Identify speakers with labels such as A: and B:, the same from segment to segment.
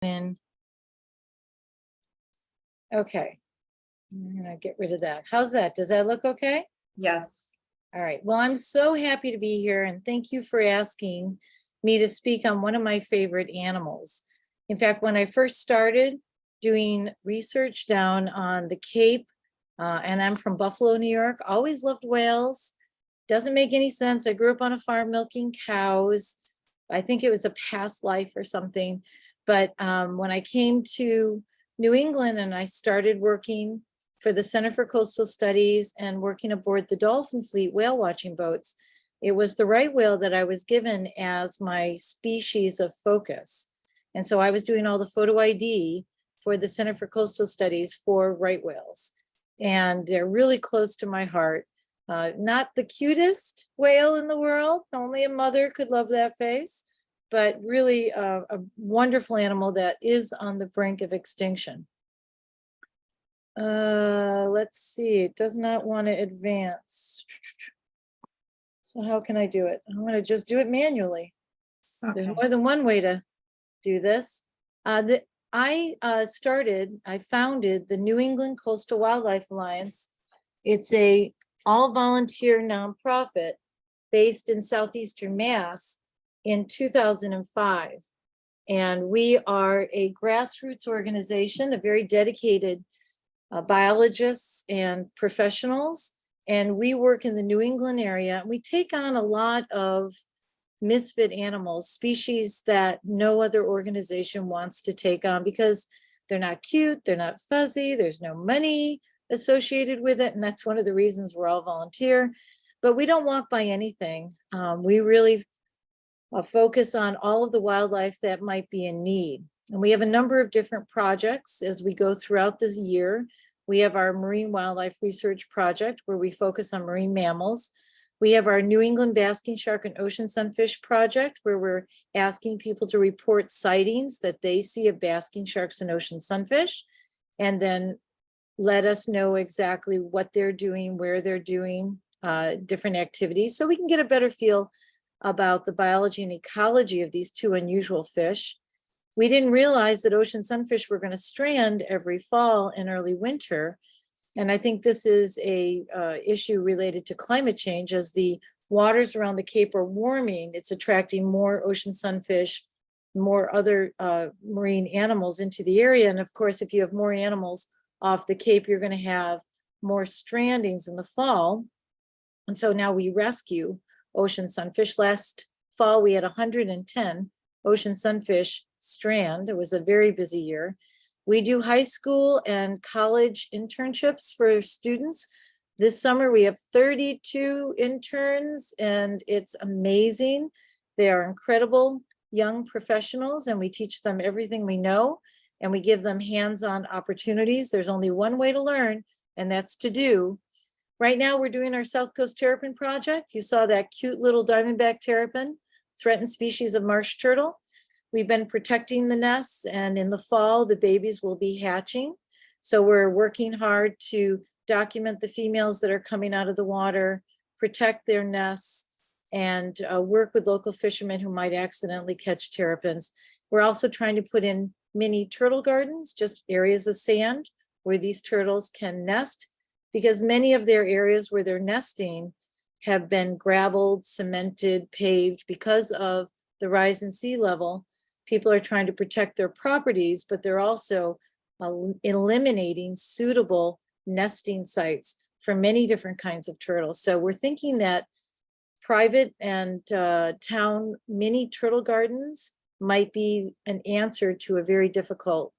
A: in. Okay, I'm gonna get rid of that. How's that? Does that look okay?
B: Yes.
A: All right. Well, I'm so happy to be here and thank you for asking me to speak on one of my favorite animals. In fact, when I first started doing research down on the Cape, and I'm from Buffalo, New York, always loved whales. Doesn't make any sense. I grew up on a farm milking cows. I think it was a past life or something. But when I came to New England and I started working for the Center for Coastal Studies and working aboard the Dolphin Fleet whale watching boats, it was the right whale that I was given as my species of focus. And so I was doing all the photo ID for the Center for Coastal Studies for right whales. And they're really close to my heart. Not the cutest whale in the world, only a mother could love that face, but really a wonderful animal that is on the brink of extinction. Let's see, it does not want to advance. So how can I do it? I'm going to just do it manually. Okay. There's more than one way to do this. I founded the New England Coastal Wildlife Alliance. It's a all-volunteer nonprofit based in Southeastern Mass in 2005. And we are a grassroots organization, a very dedicated biologists and professionals. And we work in the New England area. We take on a lot of misfit animals, species that no other organization wants to take on because they're not cute, they're not fuzzy, there's no money associated with it. And that's one of the reasons we're all volunteer, but we don't walk by anything. We really focus on all of the wildlife that might be in need. And we have a number of different projects as we go throughout this year. We have our Marine Wildlife Research Project where we focus on marine mammals. We have our New England Basking Shark and Ocean Sunfish Project where we're asking people to report sightings that they see of basking sharks and ocean sunfish, and then let us know exactly what they're doing, where they're doing different activities, so we can get a better feel about the biology and ecology of these two unusual fish. We didn't realize that ocean sunfish were going to strand every fall and early winter. And I think this is a issue related to climate change. As the waters around the Cape are warming, it's attracting more ocean sunfish, more other marine animals into the area. And of course, if you have more animals off the Cape, you're going to have more strandings in the fall. And so now we rescue ocean sunfish. Last fall, we had 110 ocean sunfish strand. It was a very busy year. We do high school and college internships for students. This summer, we have 32 interns, and it's amazing. They are incredible young professionals, and we teach them everything we know, and we give them hands-on opportunities. There's only one way to learn, and that's to do. Right now, we're doing our South Coast Terrapin Project. You saw that cute little diamondback terrapin, threatened species of marsh turtle. We've been protecting the nests, and in the fall, the babies will be hatching. So we're working hard to document the females that are coming out of the water, protect their nests, and work with local fishermen who might accidentally catch terrapins. We're also trying to put in mini turtle gardens, just areas of sand where these turtles can nest, because many of their areas where they're nesting have been graveled, cemented, paved because of the rise in sea level. People are trying to protect their properties, but they're also eliminating suitable nesting sites for many different kinds of turtles. So we're thinking that private and town mini turtle gardens might be an answer to a very difficult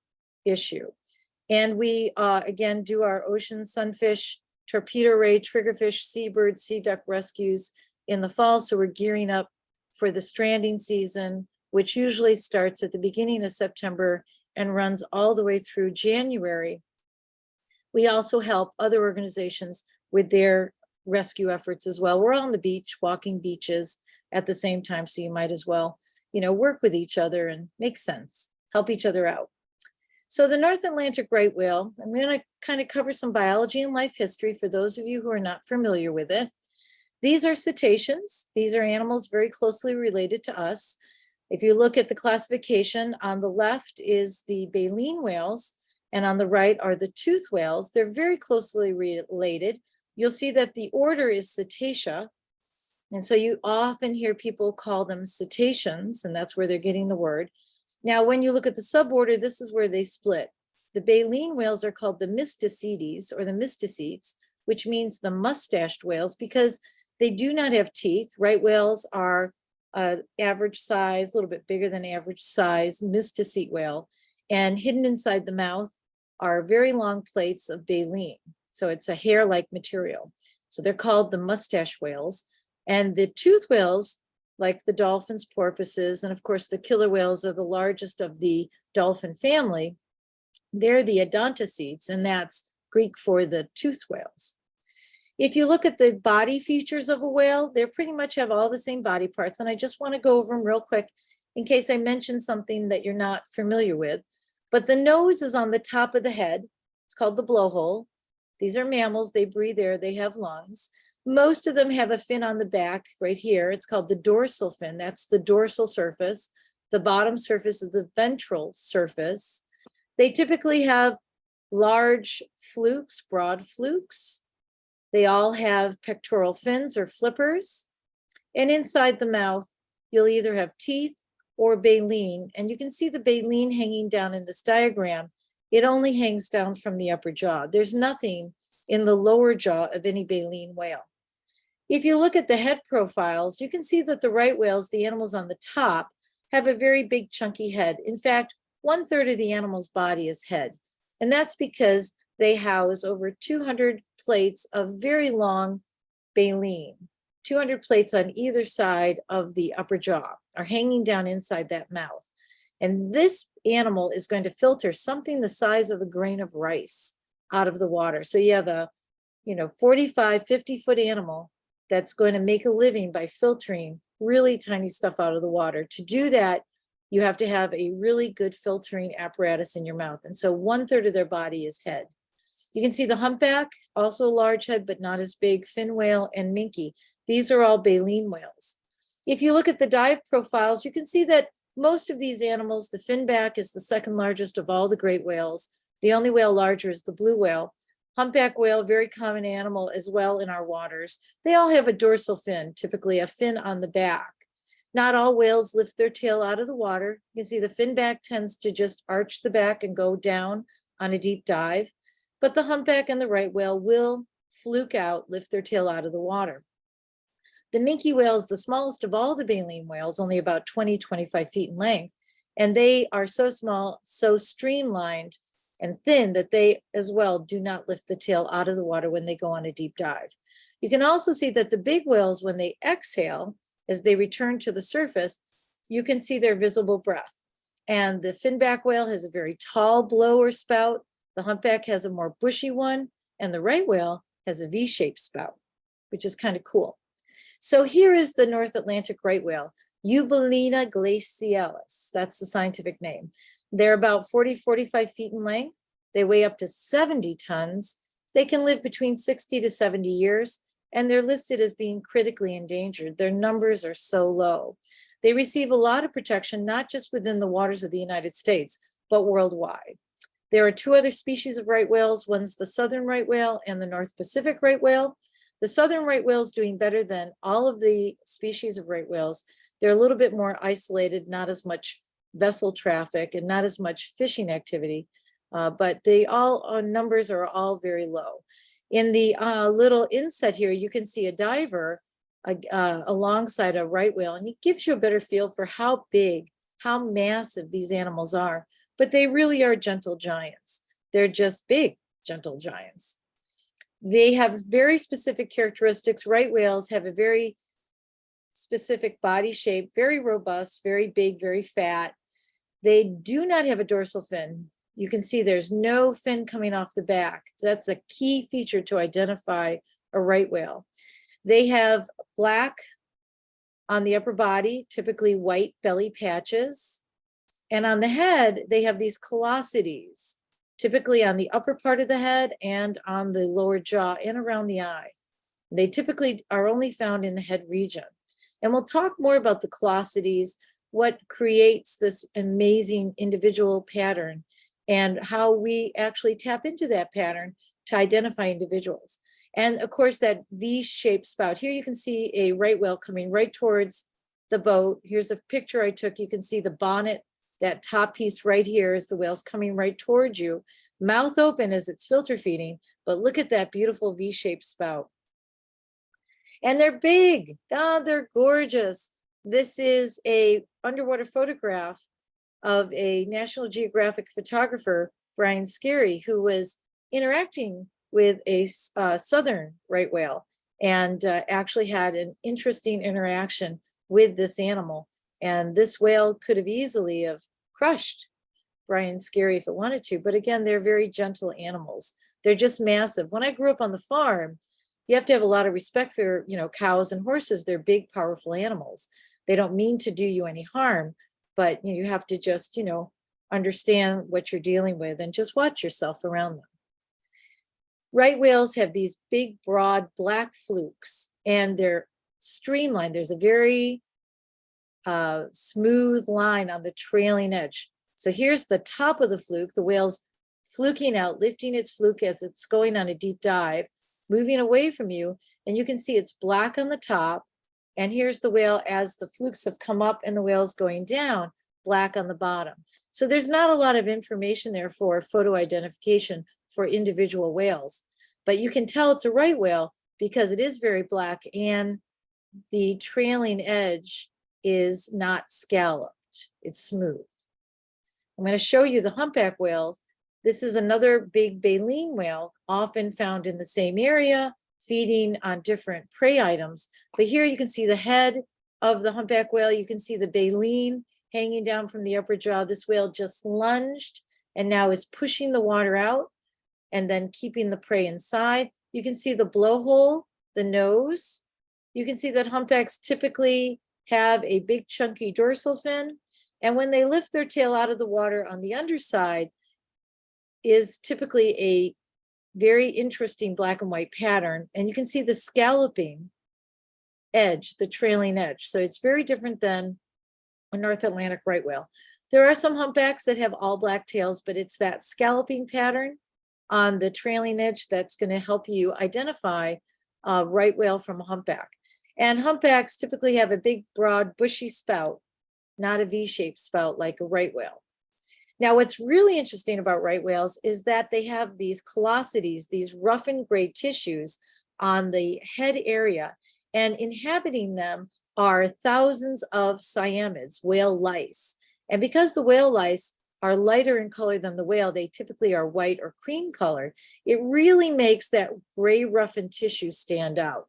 A: issue. And we, again, do our ocean sunfish, torpedo ray, triggerfish, seabird, sea duck rescues in the fall. So we're gearing up for the stranding season, which usually starts at the beginning of September and runs all the way through January. We also help other organizations with their rescue efforts as well. We're on the beach, walking beaches at the same time, so you might as well, work with each other and make sense, help each other out. So the North Atlantic right whale, I'm going to kind of cover some biology and life history for those of you who are not familiar with it. These are cetaceans. These are animals very closely related to us. If you look at the classification, on the left is the baleen whales, and on the right are the toothed whales. They're very closely related. You'll see that the order is Cetacea. And so you often hear people call them cetaceans, and that's where they're getting the word. Now, when you look at the suborder, this is where they split. The baleen whales are called the mysticetes or the mysticetes, which means the mustached whales, because they do not have teeth. Right whales are average size, a little bit bigger than average size mysticete whale. And hidden inside the mouth are very long plates of baleen. So it's a hair-like material. So they're called the mustache whales. And the tooth whales, like the dolphins, porpoises, and of course the killer whales are the largest of the dolphin family. They're the odontocetes, and that's Greek for the tooth whales. If you look at the body features of a whale, they pretty much have all the same body parts. And I just want to go over them real quick in case I mention something that you're not familiar with. But the nose is on the top of the head. It's called the blowhole. These are mammals. They breathe air. They have lungs. Most of them have a fin on the back right here. It's called the dorsal fin. That's the dorsal surface. The bottom surface is the ventral surface. They typically have large flukes, broad flukes. They all have pectoral fins or flippers. And inside the mouth, you'll either have teeth or baleen. And you can see the baleen hanging down in this diagram. It only hangs down from the upper jaw. There's nothing in the lower jaw of any baleen whale. If you look at the head profiles, you can see that the right whales, the animals on the top, have a very big chunky head. In fact, 1/3 of the animal's body is head. And that's because they house over 200 plates of very long baleen. 200 plates on either side of the upper jaw are hanging down inside that mouth. And this animal is going to filter something the size of a grain of rice out of the water. So you have a 45, 50-foot animal that's going to make a living by filtering really tiny stuff out of the water. To do that, you have to have a really good filtering apparatus in your mouth. And so 1/3 of their body is head. You can see the humpback, also a large head, but not as big, fin whale, and minke. These are all baleen whales. If you look at the dive profiles, you can see that most of these animals, the finback is the second largest of all the great whales. The only whale larger is the blue whale. Humpback whale, very common animal as well in our waters. They all have a dorsal fin, typically a fin on the back. Not all whales lift their tail out of the water. You can see the finback tends to just arch the back and go down on a deep dive. But the humpback and the right whale will fluke out, lift their tail out of the water. The minke whale is the smallest of all the baleen whales, only about 20, 25 feet in length. And they are so small, so streamlined and thin that they as well do not lift the tail out of the water when they go on a deep dive. You can also see that the big whales, when they exhale, as they return to the surface, you can see their visible breath. And the finback whale has a very tall blower spout. The humpback has a more bushy one, and the right whale has a V-shaped spout, which is kind of cool. So here is the North Atlantic right whale, Eubelina glacialis. That's the scientific name. They're about 40, 45 feet in length. They weigh up to 70 tons. They can live between 60 to 70 years, and they're listed as being critically endangered. Their numbers are so low. They receive a lot of protection, not just within the waters of the United States, but worldwide. There are two other species of right whales. One's the southern right whale and the North Pacific right whale. The southern right whale is doing better than all of the species of right whales. They're a little bit more isolated, not as much vessel traffic and not as much fishing activity, but they all numbers are all very low. In the little inset here, you can see a diver alongside a right whale, and it gives you a better feel for how big, how massive these animals are. But they really are gentle giants. They're just big, gentle giants. They have very specific characteristics. Right whales have a very specific body shape, very robust, very big, very fat. They do not have a dorsal fin. You can see there's no fin coming off the back. So that's a key feature to identify a right whale. They have black on the upper body, typically white belly patches. And on the head, they have these callosities, typically on the upper part of the head and on the lower jaw and around the eye. They typically are only found in the head region. And we'll talk more about the callosities what creates this amazing individual pattern and how we actually tap into that pattern to identify individuals. And of course, that V-shaped spout. Here you can see a right whale coming right towards the boat. Here's a picture I took. You can see the bonnet, that top piece right here is the whale's coming right towards you, mouth open as it's filter feeding, but look at that beautiful V-shaped spout. And they're big. God, they're gorgeous. This is a underwater photograph of a National Geographic photographer, Brian Scarry, who was interacting with a southern right whale and actually had an interesting interaction with this animal. And this whale could have easily have crushed Brian Scarry if it wanted to. But again, they're very gentle animals. They're just massive. When I grew up on the farm, you have to have a lot of respect for, cows and horses. They're big, powerful animals. They don't mean to do you any harm, but you have to just, understand what you're dealing with and just watch yourself around them. Right whales have these big, broad black flukes, and they're streamlined. There's a very smooth line on the trailing edge. So here's the top of the fluke. The whale's fluking out, lifting its fluke as it's going on a deep dive, moving away from you. And you can see it's black on the top. And here's the whale as the flukes have come up and the whale's going down, black on the bottom. So there's not a lot of information there for photo identification for individual whales, but you can tell it's a right whale because it is very black and the trailing edge is not scalloped, it's smooth. I'm going to show you the humpback whales. This is another big baleen whale, often found in the same area, feeding on different prey items. But here you can see the head of the humpback whale. You can see the baleen hanging down from the upper jaw. This whale just lunged and now is pushing the water out and then keeping the prey inside. You can see the blowhole, the nose. You can see that humpbacks typically have a big chunky dorsal fin. And when they lift their tail out of the water on the underside is typically a very interesting black and white pattern. And you can see the scalloping edge, the trailing edge. So it's very different than a North Atlantic right whale. There are some humpbacks that have all black tails, but it's that scalloping pattern on the trailing edge that's going to help you identify a right whale from a humpback. And humpbacks typically have a big, broad, bushy spout, not a V-shaped spout like a right whale. Now, what's really interesting about right whales is that they have these callosities, these rough and gray tissues on the head area, and inhabiting them are thousands of cyamids, whale lice. And because the whale lice are lighter in color than the whale, they typically are white or cream colored, it really makes that gray roughened tissue stand out.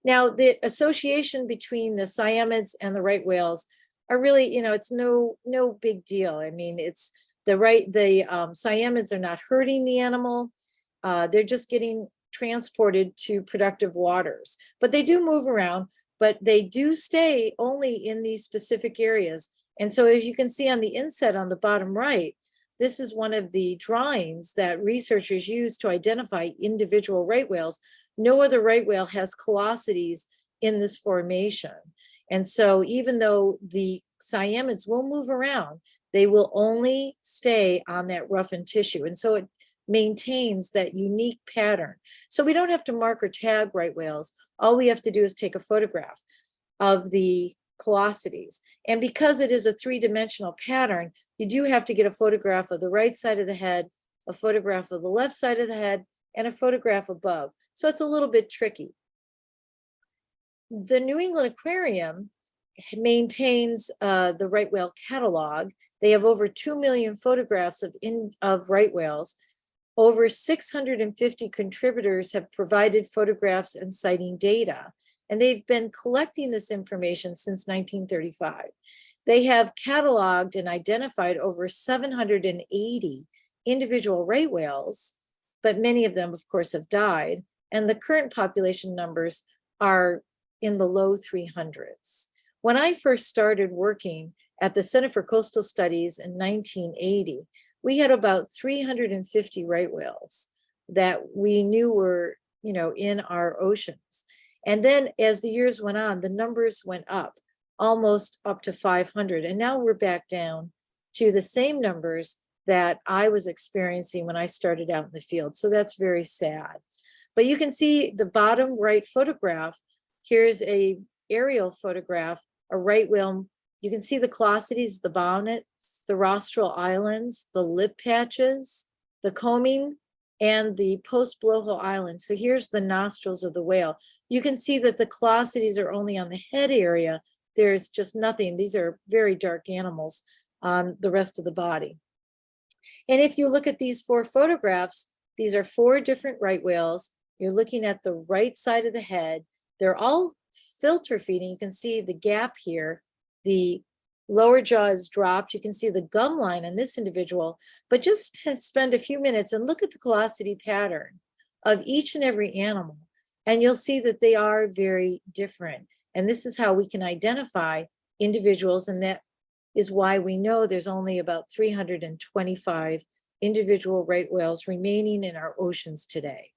A: Now, the association between the cyamids and the right whales are really, it's no big deal. I mean, it's the cyamids are not hurting the animal. They're just getting transported to productive waters. But they do move around, but they do stay only in these specific areas. And so as you can see on the inset on the bottom right, this is one of the drawings that researchers use to identify individual right whales. No other right whale has callosities in this formation. And so even though the cyamids will move around, they will only stay on that roughened tissue. And so it maintains that unique pattern. So we don't have to mark or tag right whales. All we have to do is take a photograph of the callosities. And because it is a three-dimensional pattern, you do have to get a photograph of the right side of the head, a photograph of the left side of the head, and a photograph above. So it's a little bit tricky. The New England Aquarium maintains the right whale catalog. They have over 2 million photographs of right whales. Over 650 contributors have provided photographs and sighting data, and they've been collecting this information since 1935. They have cataloged and identified over 780 individual right whales, but many of them, of course, have died, and the current population numbers are in the low 300s. When I first started working at the Center for Coastal Studies in 1980, we had about 350 right whales that we knew were, in our oceans. And then as the years went on, the numbers went up. almost up to 500. And now we're back down to the same numbers that I was experiencing when I started out in the field. So that's very sad. But you can see the bottom right photograph. Here's a aerial photograph, a right whale. You can see the callosities, the bonnet, the rostral islands, the lip patches, the combing, and the post-blowhole island. So here's the nostrils of the whale. You can see that the callosities are only on the head area. There's just nothing. These are very dark animals on the rest of the body. And if you look at these 4 photographs, these are 4 different right whales. You're looking at the right side of the head. They're all filter feeding. You can see the gap here. The lower jaw is dropped. You can see the gum line on this individual, but just spend a few minutes and look at the callosity pattern of each and every animal, and you'll see that they are very different. And this is how we can identify individuals, and that is why we know there's only about 325 individual right whales remaining in our oceans today.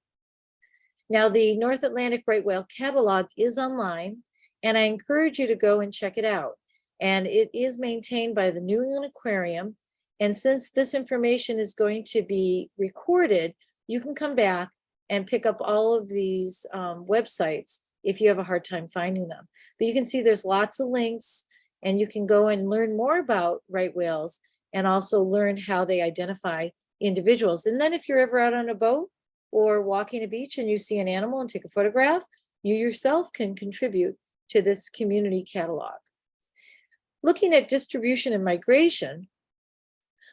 A: Now, the North Atlantic Right Whale Catalog is online, and I encourage you to go and check it out. And it is maintained by the New England Aquarium. And since this information is going to be recorded, you can come back and pick up all of these websites if you have a hard time finding them. But you can see there's lots of links, and you can go and learn more about right whales and also learn how they identify individuals. And then if you're ever out on a boat or walking a beach and you see an animal and take a photograph, you yourself can contribute to this community catalog. Looking at distribution and migration,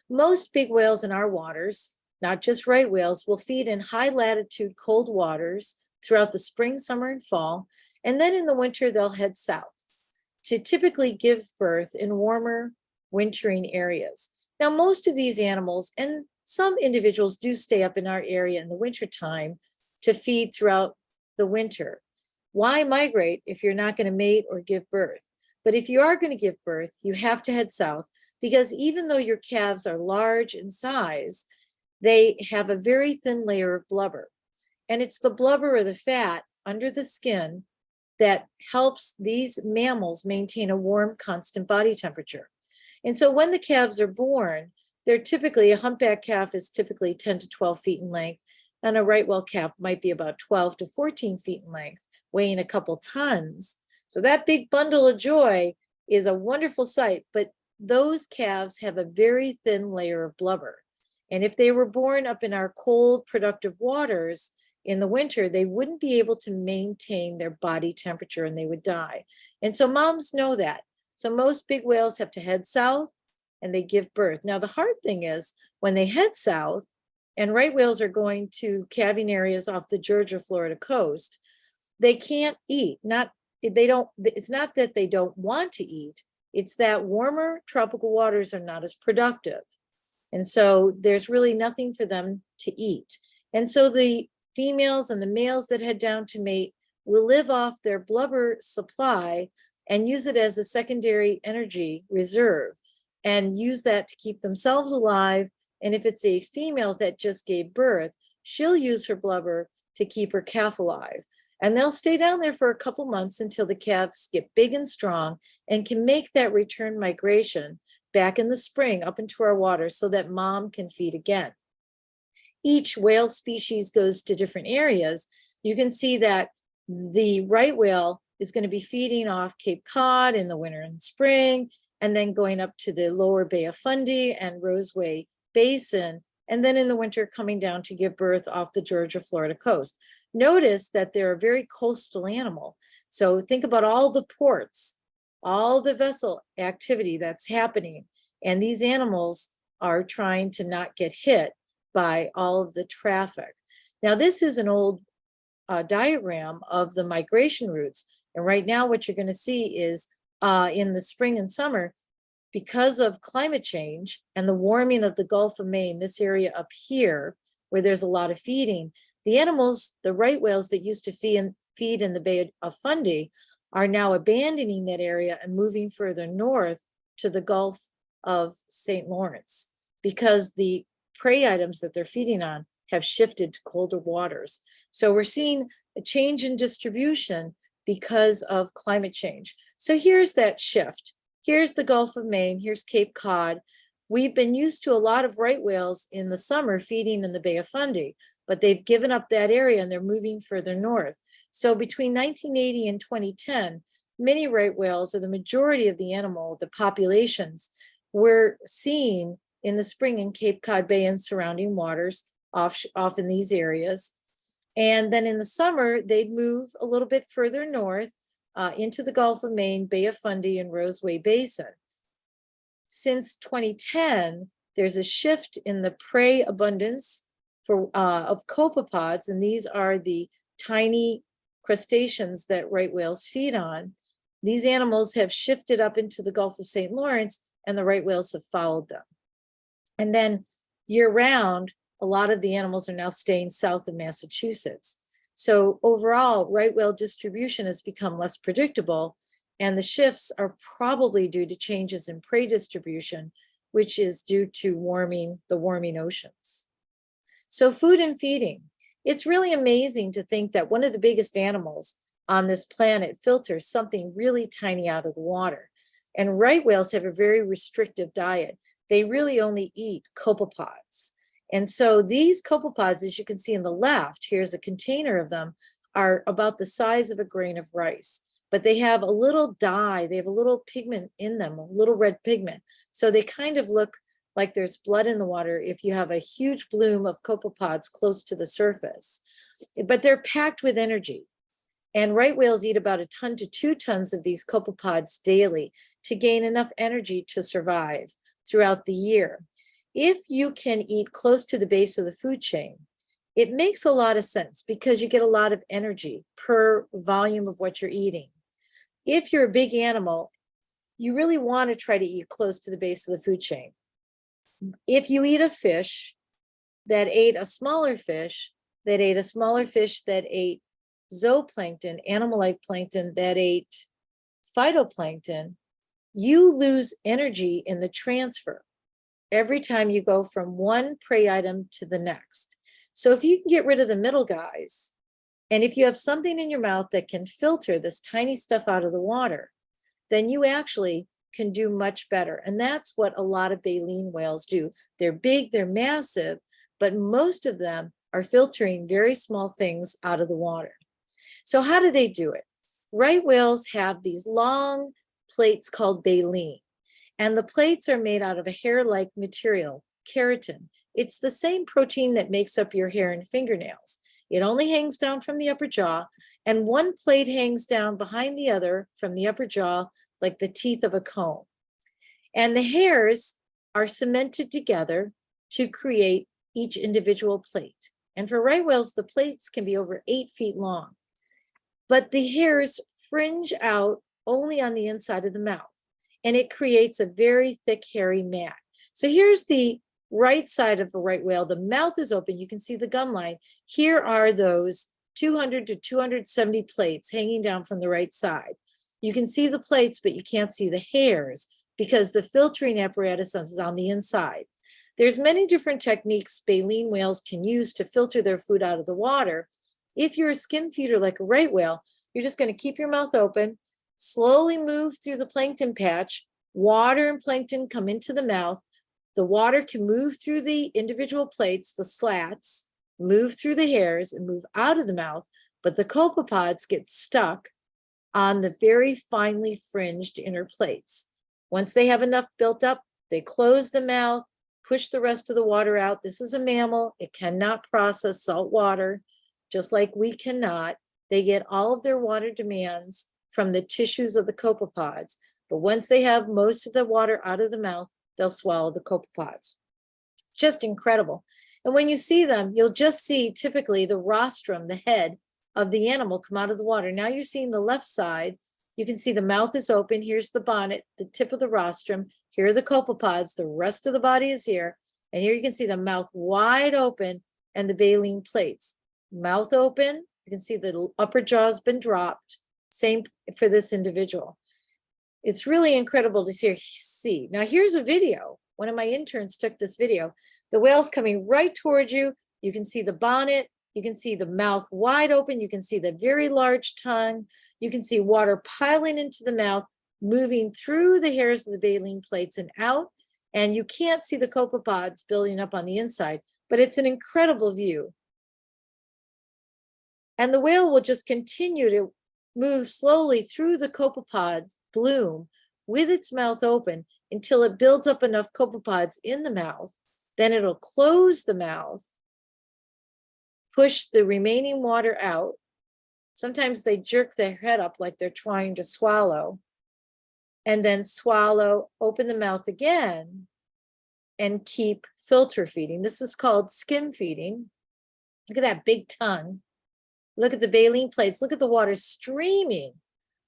A: most big whales in our waters, not just right whales, will feed in high latitude cold waters throughout the spring, summer, and fall. And then in the winter, they'll head south to typically give birth in warmer wintering areas. Now, most of these animals and some individuals do stay up in our area in the wintertime to feed throughout the winter. Why migrate if you're not going to mate or give birth? But if you are going to give birth, you have to head south, because even though your calves are large in size, they have a very thin layer of blubber. And it's the blubber or the fat under the skin that helps these mammals maintain a warm, constant body temperature. And so when the calves are born, they're typically, a humpback calf is typically 10 to 12 feet in length, and a right whale calf might be about 12 to 14 feet in length, weighing a couple tons. So that big bundle of joy is a wonderful sight, but those calves have a very thin layer of blubber. And if they were born up in our cold, productive waters in the winter, they wouldn't be able to maintain their body temperature and they would die. And so moms know that. So most big whales have to head south and they give birth. Now, the hard thing is when they head south and right whales are going to calving areas off the Georgia, Florida coast, they can't eat. It's not that they don't want to eat. It's that warmer tropical waters are not as productive. And so there's really nothing for them to eat. And so the females and the males that head down to mate will live off their blubber supply and use it as a secondary energy reserve and use that to keep themselves alive. And if it's a female that just gave birth, she'll use her blubber to keep her calf alive. And they'll stay down there for a couple months until the calves get big and strong and can make that return migration back in the spring up into our water so that mom can feed again. Each whale species goes to different areas. You can see that the right whale is going to be feeding off Cape Cod in the winter and spring, and then going up to the lower Bay of Fundy and Roseway Basin, and then in the winter coming down to give birth off the Georgia, Florida coast. Notice that they're a very coastal animal. So think about all the ports, all the vessel activity that's happening. And these animals are trying to not get hit by all of the traffic. Now, this is an old diagram of the migration routes. And right now what you're going to see is in the spring and summer, because of climate change and the warming of the Gulf of Maine, this area up here where there's a lot of feeding, the animals, the right whales that used to feed in the Bay of Fundy are now abandoning that area and moving further north to the Gulf of St. Lawrence because the prey items that they're feeding on have shifted to colder waters. So we're seeing a change in distribution because of climate change. So here's that shift. Here's the Gulf of Maine, here's Cape Cod. We've been used to a lot of right whales in the summer feeding in the Bay of Fundy, but they've given up that area and they're moving further north. So between 1980 and 2010, many right whales, or the majority of the animal, the populations, were seen in the spring in Cape Cod Bay and surrounding waters off in these areas. And then in the summer, they'd move a little bit further north into the Gulf of Maine, Bay of Fundy, and Roseway Basin. Since 2010, there's a shift in the prey abundance of copepods, and these are the tiny crustaceans that right whales feed on. These animals have shifted up into the Gulf of St. Lawrence, and the right whales have followed them. And then year-round, a lot of the animals are now staying south of Massachusetts. So overall, right whale distribution has become less predictable, and the shifts are probably due to changes in prey distribution, which is due to the warming oceans. So food and feeding. It's really amazing to think that one of the biggest animals on this planet filters something really tiny out of the water. And right whales have a very restrictive diet. They really only eat copepods. And so these copepods, as you can see in the left, here's a container of them, are about the size of a grain of rice. But they have a little dye, they have a little pigment in them, a little red pigment. So they kind of look like there's blood in the water if you have a huge bloom of copepods close to the surface. But they're packed with energy. And right whales eat about 1 ton to 2 tons of these copepods daily to gain enough energy to survive throughout the year. If you can eat close to the base of the food chain, it makes a lot of sense because you get a lot of energy per volume of what you're eating. If you're a big animal, you really want to try to eat close to the base of the food chain. If you eat a fish that ate a smaller fish, that ate a smaller fish that ate zooplankton, animal-like plankton that ate phytoplankton, you lose energy in the transfer every time you go from one prey item to the next. So if you can get rid of the middle guys, and if you have something in your mouth that can filter this tiny stuff out of the water, then you actually can do much better. And that's what a lot of baleen whales do. They're big, they're massive, but most of them are filtering very small things out of the water. So how do they do it? Right whales have these long plates called baleen, and the plates are made out of a hair-like material, keratin. It's the same protein that makes up your hair and fingernails. It only hangs down from the upper jaw, and one plate hangs down behind the other from the upper jaw like the teeth of a comb. And the hairs are cemented together to create each individual plate. And for right whales, the plates can be over 8 feet long. But the hairs fringe out only on the inside of the mouth, and it creates a very thick, hairy mat. So here's the right side of a right whale. The mouth is open. You can see the gum line. Here are those 200 to 270 plates hanging down from the right side. You can see the plates, but you can't see the hairs because the filtering apparatus is on the inside. There's many different techniques baleen whales can use to filter their food out of the water. If you're a skin feeder like a right whale, you're just going to keep your mouth open, slowly move through the plankton patch. Water and plankton come into the mouth. The water can move through the individual plates, the slats, move through the hairs and move out of the mouth, but the copepods get stuck on the very finely fringed inner plates. Once they have enough built up, they close the mouth, push the rest of the water out. This is a mammal. It cannot process salt water, just like we cannot. They get all of their water demands from the tissues of the copepods. But once they have most of the water out of the mouth, they'll swallow the copepods. Just incredible. And when you see them, you'll just see typically the rostrum, the head of the animal come out of the water. Now you're seeing the left side. You can see the mouth is open. Here's the bonnet, the tip of the rostrum. Here are the copepods. The rest of the body is here. And here you can see the mouth wide open and the baleen plates. Mouth open. You can see the upper jaw has been dropped. Same for this individual. It's really incredible to see. Now here's a video. One of my interns took this video. The whale's coming right towards you. You can see the bonnet. You can see the mouth wide open. You can see the very large tongue. You can see water piling into the mouth, moving through the hairs of the baleen plates and out. And you can't see the copepods building up on the inside, but it's an incredible view. And the whale will just continue to move slowly through the copepod bloom with its mouth open until it builds up enough copepods in the mouth. Then it'll close the mouth, push the remaining water out. Sometimes they jerk their head up like they're trying to swallow, and then swallow, open the mouth again, and keep filter feeding. This is called skim feeding. Look at that big tongue. Look at the baleen plates. Look at the water streaming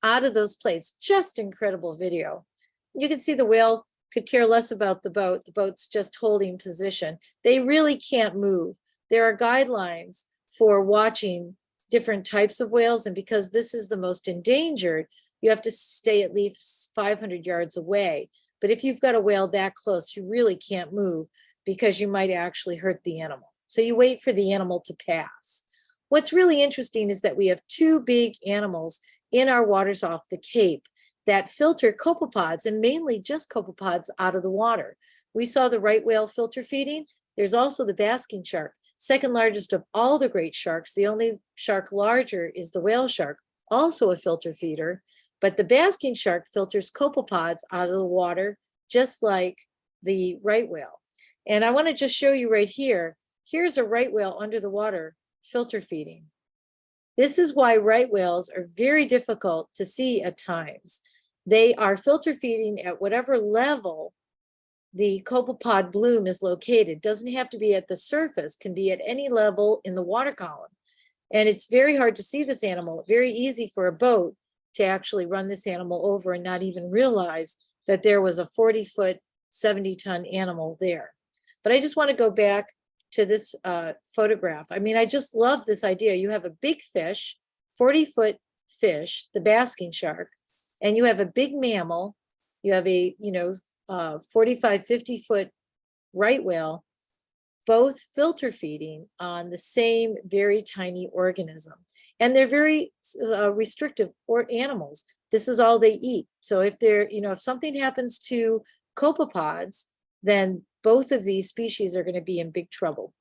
A: out of those plates. Just incredible video. You can see the whale could care less about the boat. The boat's just holding position. They really can't move. There are guidelines for watching different types of whales, and because this is the most endangered, you have to stay at least 500 yards away. But if you've got a whale that close, you really can't move because you might actually hurt the animal. So you wait for the animal to pass. What's really interesting is that we have two big animals in our waters off the Cape that filter copepods, and mainly just copepods, out of the water. We saw the right whale filter feeding. There's also the basking shark, second largest of all the great sharks. The only shark larger is the whale shark, also a filter feeder. But the basking shark filters copepods out of the water, just like the right whale. And I want to just show you right here. Here's a right whale under the water filter feeding. This is why right whales are very difficult to see at times. They are filter feeding at whatever level the copepod bloom is located. Doesn't have to be at the surface, can be at any level in the water column. And it's very hard to see this animal. Very easy for a boat to actually run this animal over and not even realize that there was a 40-foot, 70-ton animal there. But I just want to go back to this photograph. I mean, I just love this idea. You have a big fish, 40-foot fish, the basking shark, and you have a big mammal. You have a, 45, 50-foot right whale, both filter feeding on the same very tiny organism. And they're very restrictive animals. This is all they eat. So if they're, if something happens to copepods, then both of these species are going to be in big trouble.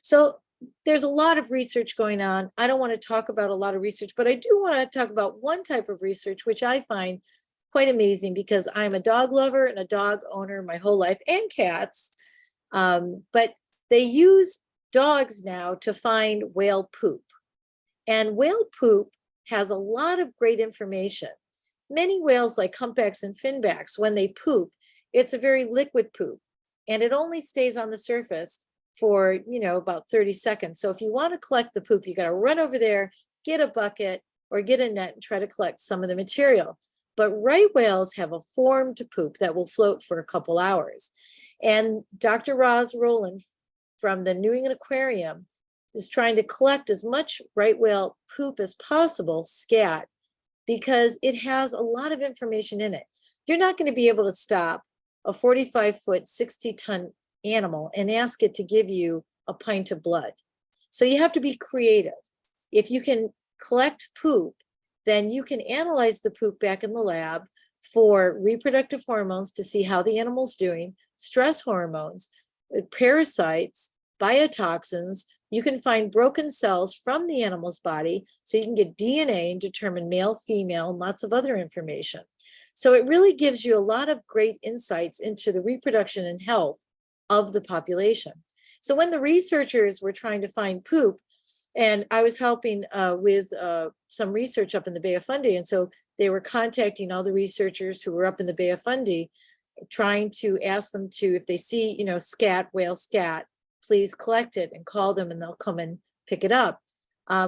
A: So there's a lot of research going on. I don't want to talk about a lot of research, but I do want to talk about one type of research, which I find quite amazing because I'm a dog lover and a dog owner my whole life, and cats. But they use dogs now to find whale poop. And whale poop has a lot of great information. Many whales, like humpbacks and finbacks, when they poop, it's a very liquid poop, and it only stays on the surface for, about 30 seconds. So if you want to collect the poop, you got to run over there, get a bucket or get a net and try to collect some of the material. But right whales have a formed poop that will float for a couple hours. And Dr. Roz Rowland from the New England Aquarium is trying to collect as much right whale poop as possible, scat, because it has a lot of information in it. You're not going to be able to stop a 45-foot, 60-ton animal and ask it to give you a pint of blood. So you have to be creative. If you can collect poop, then you can analyze the poop back in the lab for reproductive hormones to see how the animal's doing, stress hormones, parasites, biotoxins. You can find broken cells from the animal's body, so you can get DNA and determine male, female, and lots of other information. So it really gives you a lot of great insights into the reproduction and health of the population. So when the researchers were trying to find poop, and I was helping with some research up in the Bay of Fundy, and so they were contacting all the researchers who were up in the Bay of Fundy, trying to ask them to, if they see, scat, whale scat, please collect it and call them and they'll come and pick it up.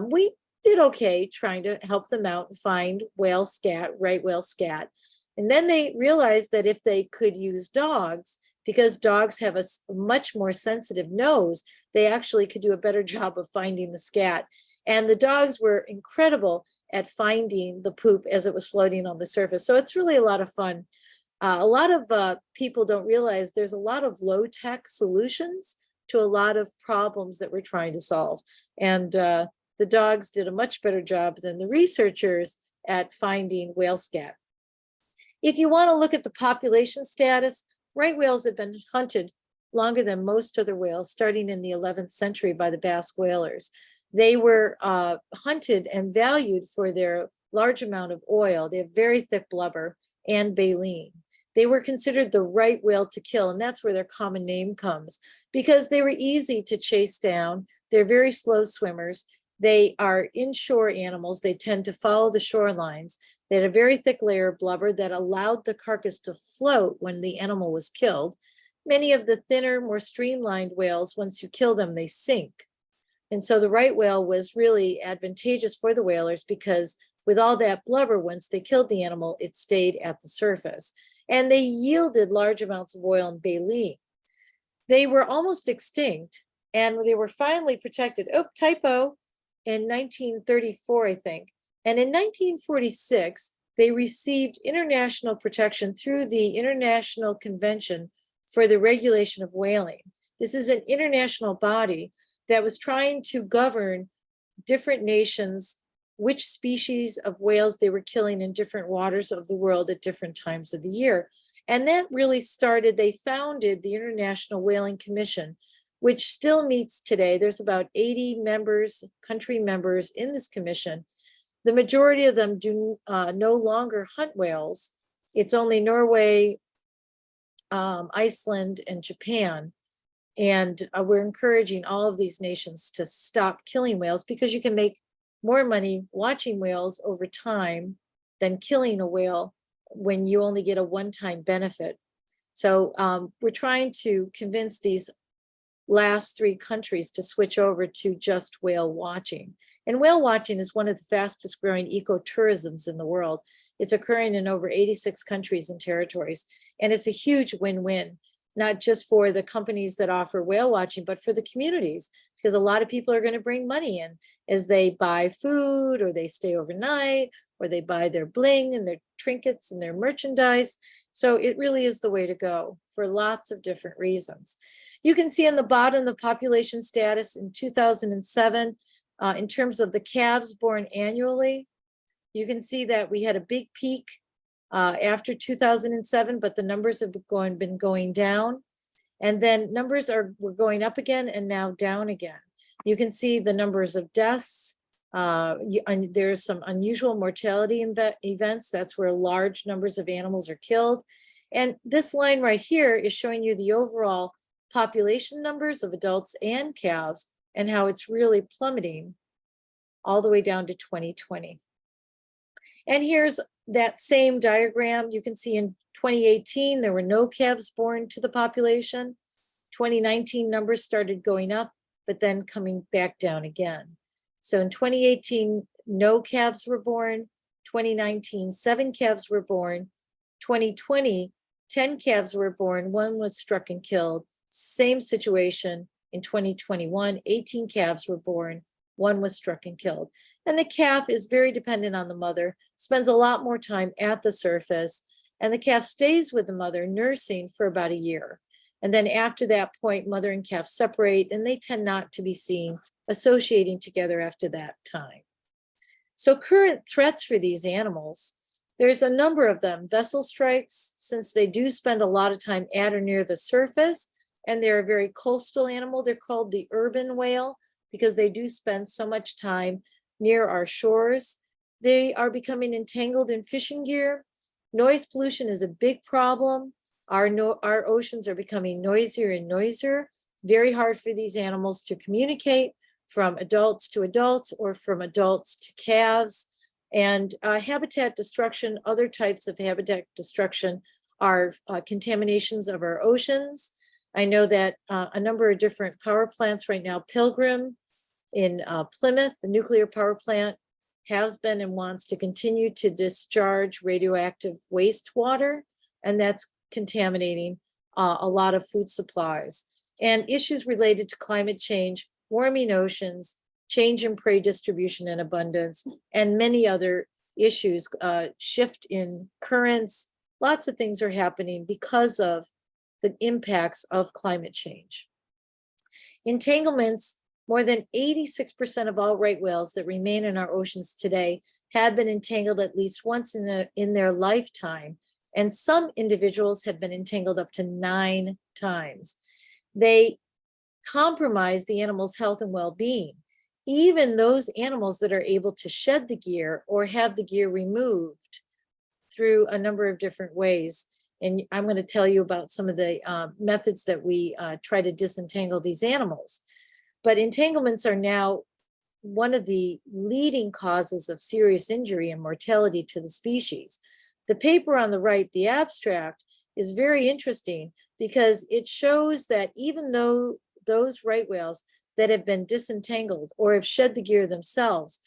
A: We did okay trying to help them out and find whale scat, right whale scat. And then they realized that if they could use dogs, because dogs have a much more sensitive nose, they actually could do a better job of finding the scat. And the dogs were incredible at finding the poop as it was floating on the surface. So it's really a lot of fun. A lot of people don't realize there's a lot of low-tech solutions to a lot of problems that we're trying to solve. And the dogs did a much better job than the researchers at finding whale scat. If you want to look at the population status, right whales have been hunted longer than most other whales, starting in the 11th century by the Basque whalers. They were hunted and valued for their large amount of oil. They have very thick blubber and baleen. They were considered the right whale to kill, and that's where their common name comes, because they were easy to chase down. They're very slow swimmers. They are inshore animals. They tend to follow the shorelines. They had a very thick layer of blubber that allowed the carcass to float when the animal was killed. Many of the thinner, more streamlined whales, once you kill them, they sink. And so the right whale was really advantageous for the whalers because with all that blubber, once they killed the animal, it stayed at the surface. And they yielded large amounts of oil and baleen. They were almost extinct, and they were finally protected. Oh, typo, in 1934, I think. And in 1946, they received international protection through the International Convention for the Regulation of Whaling. This is an international body that was trying to govern different nations, which species of whales they were killing in different waters of the world at different times of the year. And that really started, they founded the International Whaling Commission, which still meets today. There's about 80 members, country members in this commission. The majority of them do no longer hunt whales. It's only Norway, Iceland, and Japan. And we're encouraging all of these nations to stop killing whales because you can make more money watching whales over time than killing a whale when you only get a one-time benefit. So we're trying to convince these last three countries to switch over to just whale watching. And whale watching is one of the fastest growing ecotourisms in the world. It's occurring in over 86 countries and territories. And it's a huge win-win, not just for the companies that offer whale watching, but for the communities, because a lot of people are going to bring money in as they buy food or they stay overnight or they buy their bling and their trinkets and their merchandise. So it really is the way to go for lots of different reasons. You can see on the bottom the population status in 2007 in terms of the calves born annually. You can see that we had a big peak after 2007, but the numbers have been going down. And then numbers were going up again and now down again. You can see the numbers of deaths. There's some unusual mortality events. That's where large numbers of animals are killed. And this line right here is showing you the overall population numbers of adults and calves and how it's really plummeting all the way down to 2020. And here's that same diagram. You can see in 2018, there were no calves born to the population. 2019 numbers started going up, but then coming back down again. So in 2018, no calves were born. 2019, 7 calves were born. 2020, 10 calves were born. 1 was struck and killed. Same situation in 2021, 18 calves were born. 1 was struck and killed. And the calf is very dependent on the mother, spends a lot more time at the surface, and the calf stays with the mother nursing for about a year. And then after that point, mother and calf separate, and they tend not to be seen associating together after that time. So current threats for these animals, there's a number of them. Vessel strikes, since they do spend a lot of time at or near the surface, and they're a very coastal animal. They're called the urban whale because they do spend so much time near our shores. They are becoming entangled in fishing gear. Noise pollution is a big problem. Our oceans are becoming noisier and noisier. Very hard for these animals to communicate from adults to adults or from adults to calves. And habitat destruction, other types of habitat destruction are contaminations of our oceans. I know that a number of different power plants right now, Pilgrim in Plymouth, the nuclear power plant, has been and wants to continue to discharge radioactive wastewater, and that's contaminating a lot of food supplies. And issues related to climate change, warming oceans, change in prey distribution and abundance, and many other issues, shift in currents, lots of things are happening because of the impacts of climate change. Entanglements More than 86% of all right whales that remain in our oceans today have been entangled at least once in their lifetime. And some individuals have been entangled up to 9 times. They compromise the animal's health and well-being. Even those animals that are able to shed the gear or have the gear removed through a number of different ways. And I'm going to tell you about some of the methods that we try to disentangle these animals. But entanglements are now one of the leading causes of serious injury and mortality to the species. The paper on the right, the abstract, is very interesting because it shows that even though those right whales that have been disentangled or have shed the gear themselves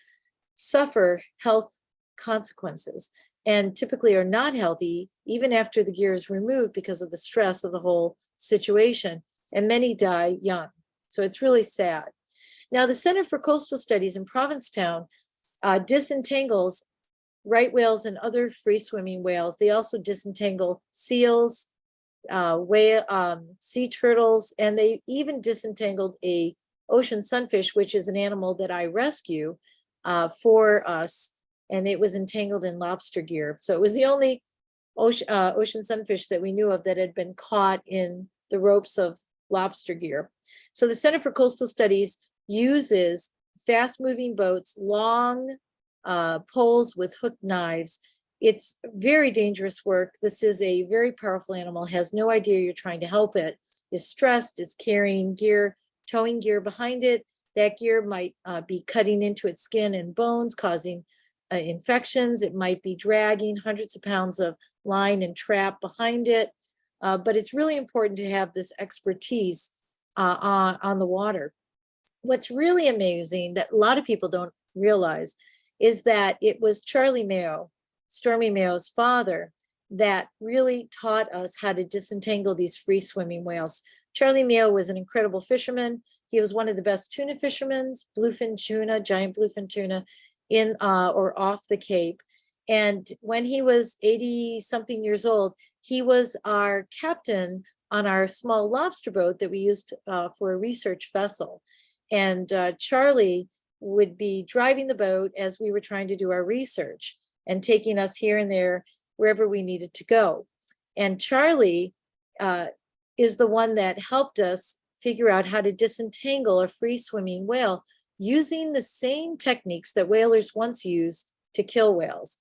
A: suffer health consequences and typically are not healthy even after the gear is removed because of the stress of the whole situation, and many die young. So it's really sad. Now, the Center for Coastal Studies in Provincetown disentangles right whales and other free-swimming whales. They also disentangle seals, sea turtles, and they even disentangled a ocean sunfish, which is an animal that I rescue for us, and it was entangled in lobster gear. So it was the only ocean sunfish that we knew of that had been caught in the ropes of lobster gear. So the Center for Coastal Studies uses fast-moving boats, long poles with hooked knives. It's very dangerous work. This is a very powerful animal, has no idea you're trying to help it, is stressed, is carrying gear, towing gear behind it. That gear might be cutting into its skin and bones, causing infections. It might be dragging hundreds of pounds of line and trap behind it. But it's really important to have this expertise on the water. What's really amazing that a lot of people don't realize is that it was Charlie Mayo, Stormy Mayo's father, that really taught us how to disentangle these free swimming whales. Charlie Mayo was an incredible fisherman. He was one of the best tuna fishermen, bluefin tuna, giant bluefin tuna in or off the Cape. And when he was 80-something years old, he was our captain on our small lobster boat that we used for a research vessel. And Charlie would be driving the boat as we were trying to do our research and taking us here and there, wherever we needed to go. And Charlie is the one that helped us figure out how to disentangle a free swimming whale using the same techniques that whalers once used to kill whales.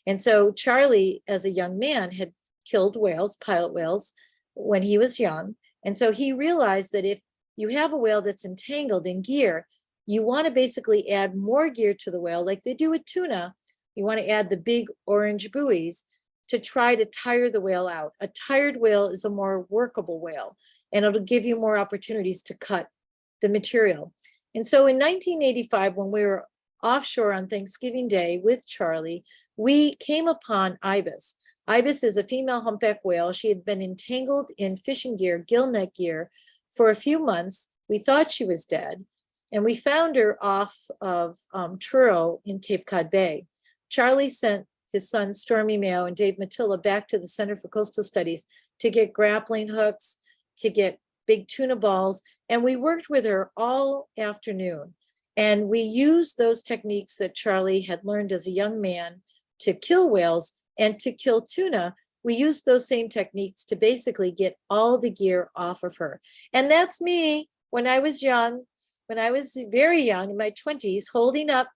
A: And so Charlie, as a young man, had killed whales, pilot whales, when he was young. And so he realized that if you have a whale that's entangled in gear, you want to basically add more gear to the whale, like they do with tuna. You want to add the big orange buoys to try to tire the whale out. A tired whale is a more workable whale, and it'll give you more opportunities to cut the material. And so in 1985, when we were offshore on Thanksgiving Day with Charlie, we came upon Ibis. Ibis is a female humpback whale. She had been entangled in fishing gear, gill net gear, for a few months. We thought she was dead, and we found her off of Truro in Cape Cod Bay. Charlie sent his son Stormy Mayo and Dave Matilla back to the Center for Coastal Studies to get grappling hooks, to get big tuna balls, and we worked with her all afternoon. And we used those techniques that Charlie had learned as a young man to kill whales and to kill tuna. We used those same techniques to basically get all the gear off of her. And that's me when I was young, when I was very young, in my 20s, holding up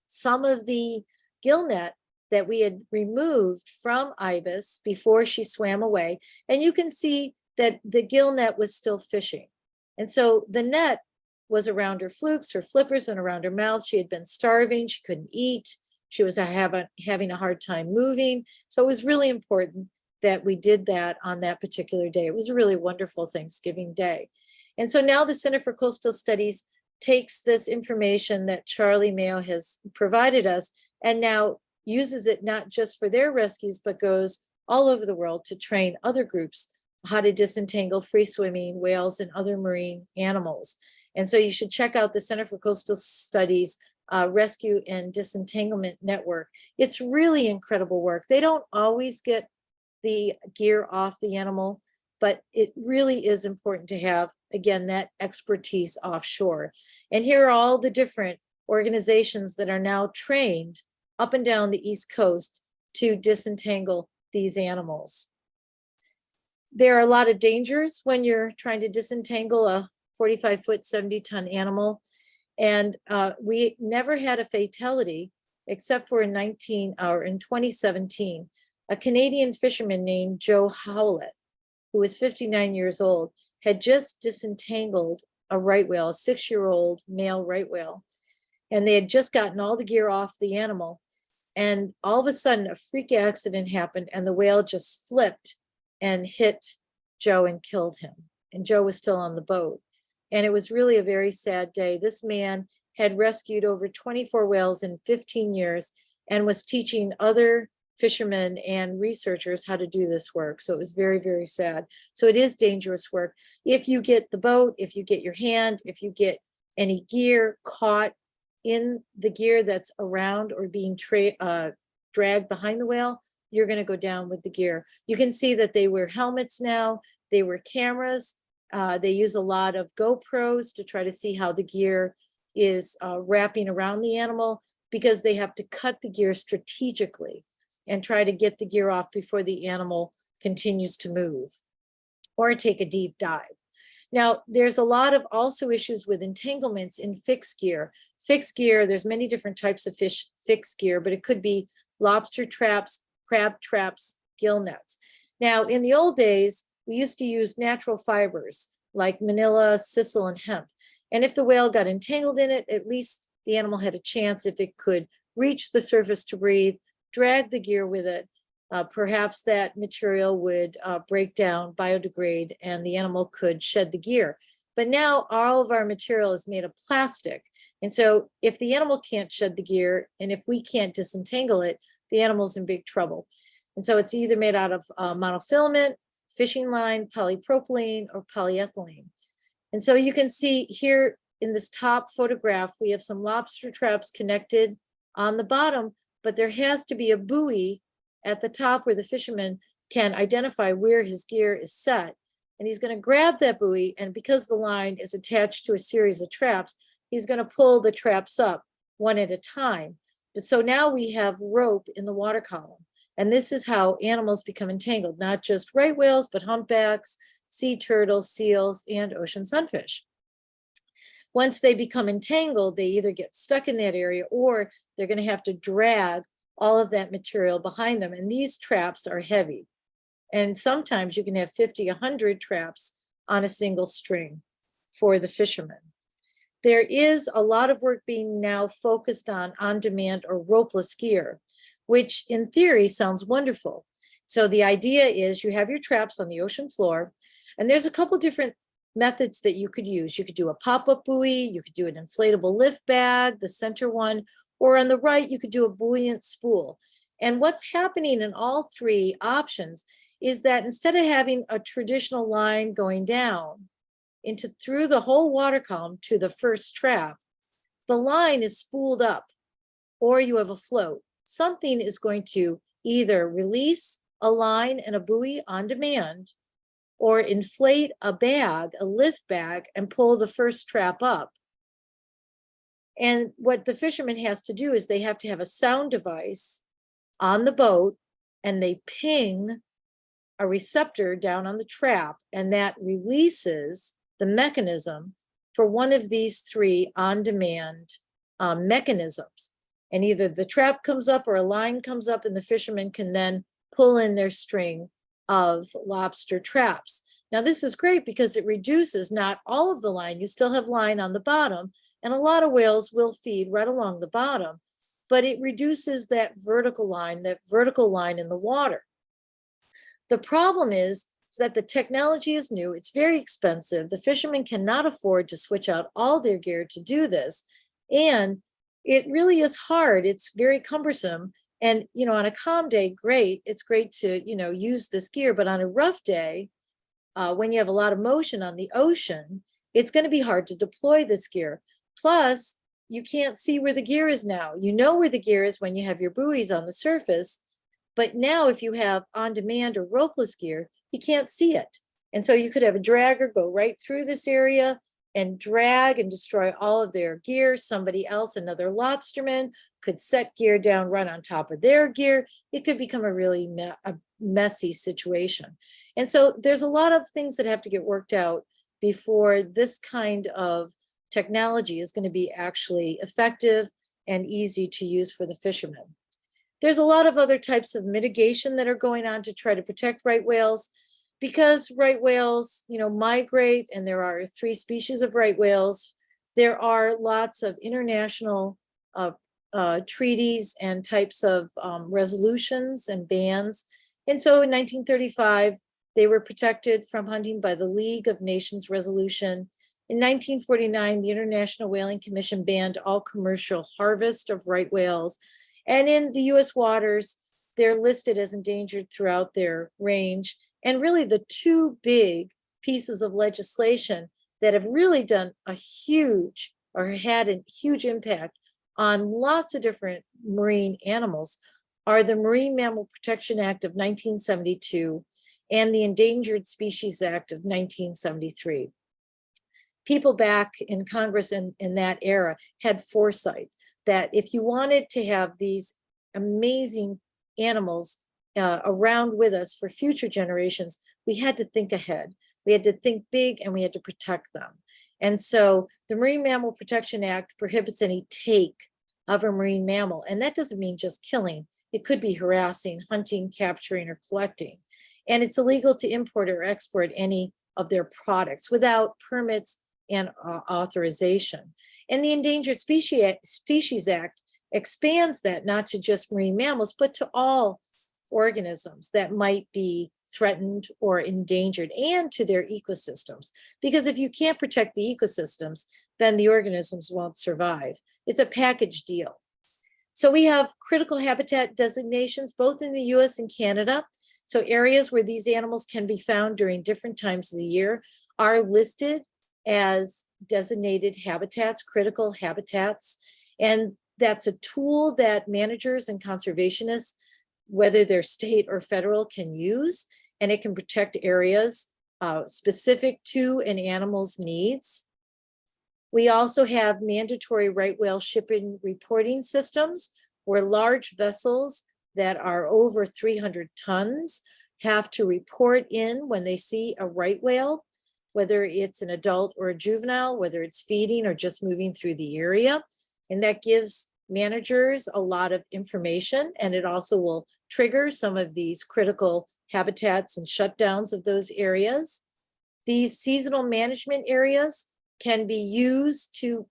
A: some of the gill net that we had removed from Ibis before she swam away. And you can see that the gill net was still fishing. And so the net was around her flukes, her flippers, and around her mouth. She had been starving. She couldn't eat. She was having a hard time moving. So it was really important that we did that on that particular day. It was a really wonderful Thanksgiving Day. And so now the Center for Coastal Studies takes this information that Charlie Mayo has provided us and now uses it not just for their rescues, but goes all over the world to train other groups how to disentangle free swimming whales and other marine animals. And so you should check out the Center for Coastal Studies Rescue and Disentanglement Network. It's really incredible work. They don't always get the gear off the animal, but it really is important to have, again, that expertise offshore. And here are all the different organizations that are now trained up and down the East Coast to disentangle these animals. There are a lot of dangers when you're trying to disentangle a 45-foot, 70-ton animal. And we never had a fatality except for in 2017, a Canadian fisherman named Joe Howlett, who was 59 years old, had just disentangled a right whale, a 6-year-old male right whale. And they had just gotten all the gear off the animal. And all of a sudden, a freak accident happened, and the whale just flipped and hit Joe and killed him. And Joe was still on the boat. And it was really a very sad day. This man had rescued over 24 whales in 15 years and was teaching other fishermen and researchers how to do this work. So it was very, very sad. So it is dangerous work. If you get the boat, if you get your hand, if you get any gear caught in the gear that's around or being dragged behind the whale, you're going to go down with the gear. You can see that they wear helmets now. They wear cameras. They use a lot of GoPros to try to see how the gear is wrapping around the animal, because they have to cut the gear strategically and try to get the gear off before the animal continues to move or take a deep dive. Now, there's a lot of also issues with entanglements in fixed gear. Fixed gear, there's many different types of fish fixed gear, but it could be lobster traps, crab traps, gill nets. Now, in the old days, we used to use natural fibers like manila, sisal, and hemp. And if the whale got entangled in it, at least the animal had a chance if it could reach the surface to breathe, drag the gear with it. Perhaps that material would break down, biodegrade, and the animal could shed the gear. But now all of our material is made of plastic. And so if the animal can't shed the gear, and if we can't disentangle it, the animal's in big trouble. And so it's either made out of monofilament, fishing line, polypropylene, or polyethylene. And so you can see here in this top photograph, we have some lobster traps connected on the bottom, but there has to be a buoy at the top where the fisherman can identify where his gear is set. And he's going to grab that buoy, and because the line is attached to a series of traps, he's going to pull the traps up one at a time. But so now we have rope in the water column. And this is how animals become entangled, not just right whales, but humpbacks, sea turtles, seals, and ocean sunfish. Once they become entangled, they either get stuck in that area or they're going to have to drag all of that material behind them. And these traps are heavy. And sometimes you can have 50, 100 traps on a single string for the fishermen. There is a lot of work being now focused on on-demand or ropeless gear, which in theory sounds wonderful. So the idea is you have your traps on the ocean floor, and there's a couple different methods that you could use. You could do a pop-up buoy, you could do an inflatable lift bag, the center one, or on the right, you could do a buoyant spool. And what's happening in all three options is that instead of having a traditional line going down through the whole water column to the first trap, the line is spooled up, or you have a float. Something is going to either release a line and a buoy on demand, or inflate a bag, a lift bag, and pull the first trap up. And what the fisherman has to do is they have to have a sound device on the boat, and they ping a receptor down on the trap, and that releases the mechanism for one of these three on-demand mechanisms. And either the trap comes up or a line comes up, and the fisherman can then pull in their string of lobster traps. Now, this is great because it reduces not all of the line. You still have line on the bottom, and a lot of whales will feed right along the bottom, but it reduces that vertical line in the water. The problem is that the technology is new. It's very expensive. The fishermen cannot afford to switch out all their gear to do this. And it really is hard. It's very cumbersome. And, on a calm day, great. It's great to, use this gear. But on a rough day, when you have a lot of motion on the ocean, it's going to be hard to deploy this gear. Plus, you can't see where the gear is now. You know where the gear is when you have your buoys on the surface. But now if you have on-demand or ropeless gear, you can't see it. And so you could have a dragger go right through this area and drag and destroy all of their gear. Somebody else, another lobsterman, could set gear down, run on top of their gear. It could become a really messy situation. And so there's a lot of things that have to get worked out before this kind of technology is going to be actually effective and easy to use for the fishermen. There's a lot of other types of mitigation that are going on to try to protect right whales, because right whales, migrate, and there are 3 species of right whales. There are lots of international treaties and types of resolutions and bans. And so in 1935, they were protected from hunting by the League of Nations resolution. In 1949, the International Whaling Commission banned all commercial harvest of right whales. And in the US waters, they're listed as endangered throughout their range. And really the 2 big pieces of legislation that have really done a huge, or had a huge impact on lots of different marine animals are the Marine Mammal Protection Act of 1972 and the Endangered Species Act of 1973. People back in Congress in that era had foresight that if you wanted to have these amazing animals around with us for future generations, we had to think ahead. We had to think big, and we had to protect them. And so the Marine Mammal Protection Act prohibits any take of a marine mammal. And that doesn't mean just killing. It could be harassing, hunting, capturing, or collecting. And it's illegal to import or export any of their products without permits and authorization. And the Endangered Species Act expands that not to just marine mammals, but to all organisms that might be threatened or endangered, and to their ecosystems. Because if you can't protect the ecosystems, then the organisms won't survive. It's a package deal. So we have critical habitat designations, both in the US and Canada. So areas where these animals can be found during different times of the year are listed as designated habitats, critical habitats. And that's a tool that managers and conservationists, whether they're state or federal, can use, and it can protect areas specific to an animal's needs. We also have mandatory right whale shipping reporting systems, where large vessels that are over 300 tons have to report in when they see a right whale, whether it's an adult or a juvenile, whether it's feeding or just moving through the area. And that gives managers a lot of information, and it also will trigger some of these critical habitats and shutdowns of those areas. These seasonal management areas can be used to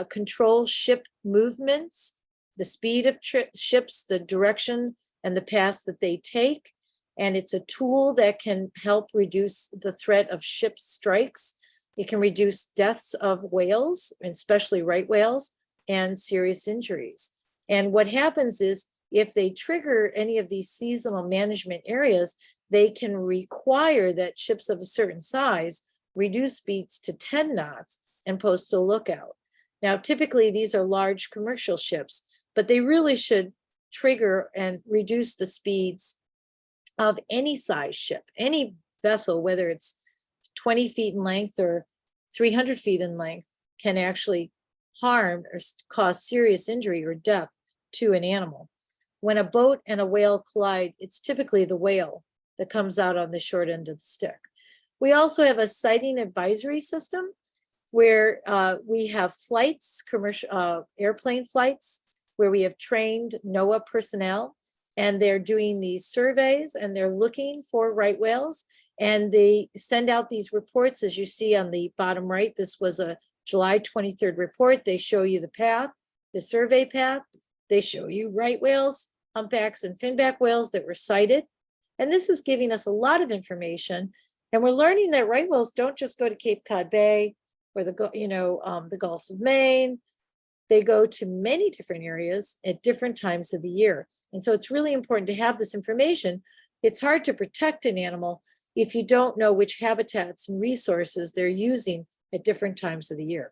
A: control ship movements, the speed of ships, the direction and the paths that they take. And it's a tool that can help reduce the threat of ship strikes. It can reduce deaths of whales, especially right whales, and serious injuries. And what happens is, if they trigger any of these seasonal management areas, they can require that ships of a certain size reduce speeds to 10 knots and post a lookout. Now, typically these are large commercial ships, but they really should trigger and reduce the speeds of any size ship, any vessel, whether it's 20 feet in length or 300 feet in length, can actually harm or cause serious injury or death to an animal. When a boat and a whale collide, it's typically the whale that comes out on the short end of the stick. We also have a sighting advisory system where we have flights, commercial airplane flights, where we have trained NOAA personnel, and they're doing these surveys and they're looking for right whales, and they send out these reports. As you see on the bottom right, this was a July 23rd report. They show you the path, the survey path. They show you right whales, humpbacks, and finback whales that were sighted. And this is giving us a lot of information. And we're learning that right whales don't just go to Cape Cod Bay or the Gulf of Maine. They go to many different areas at different times of the year. And so it's really important to have this information. It's hard to protect an animal if you don't know which habitats and resources they're using at different times of the year.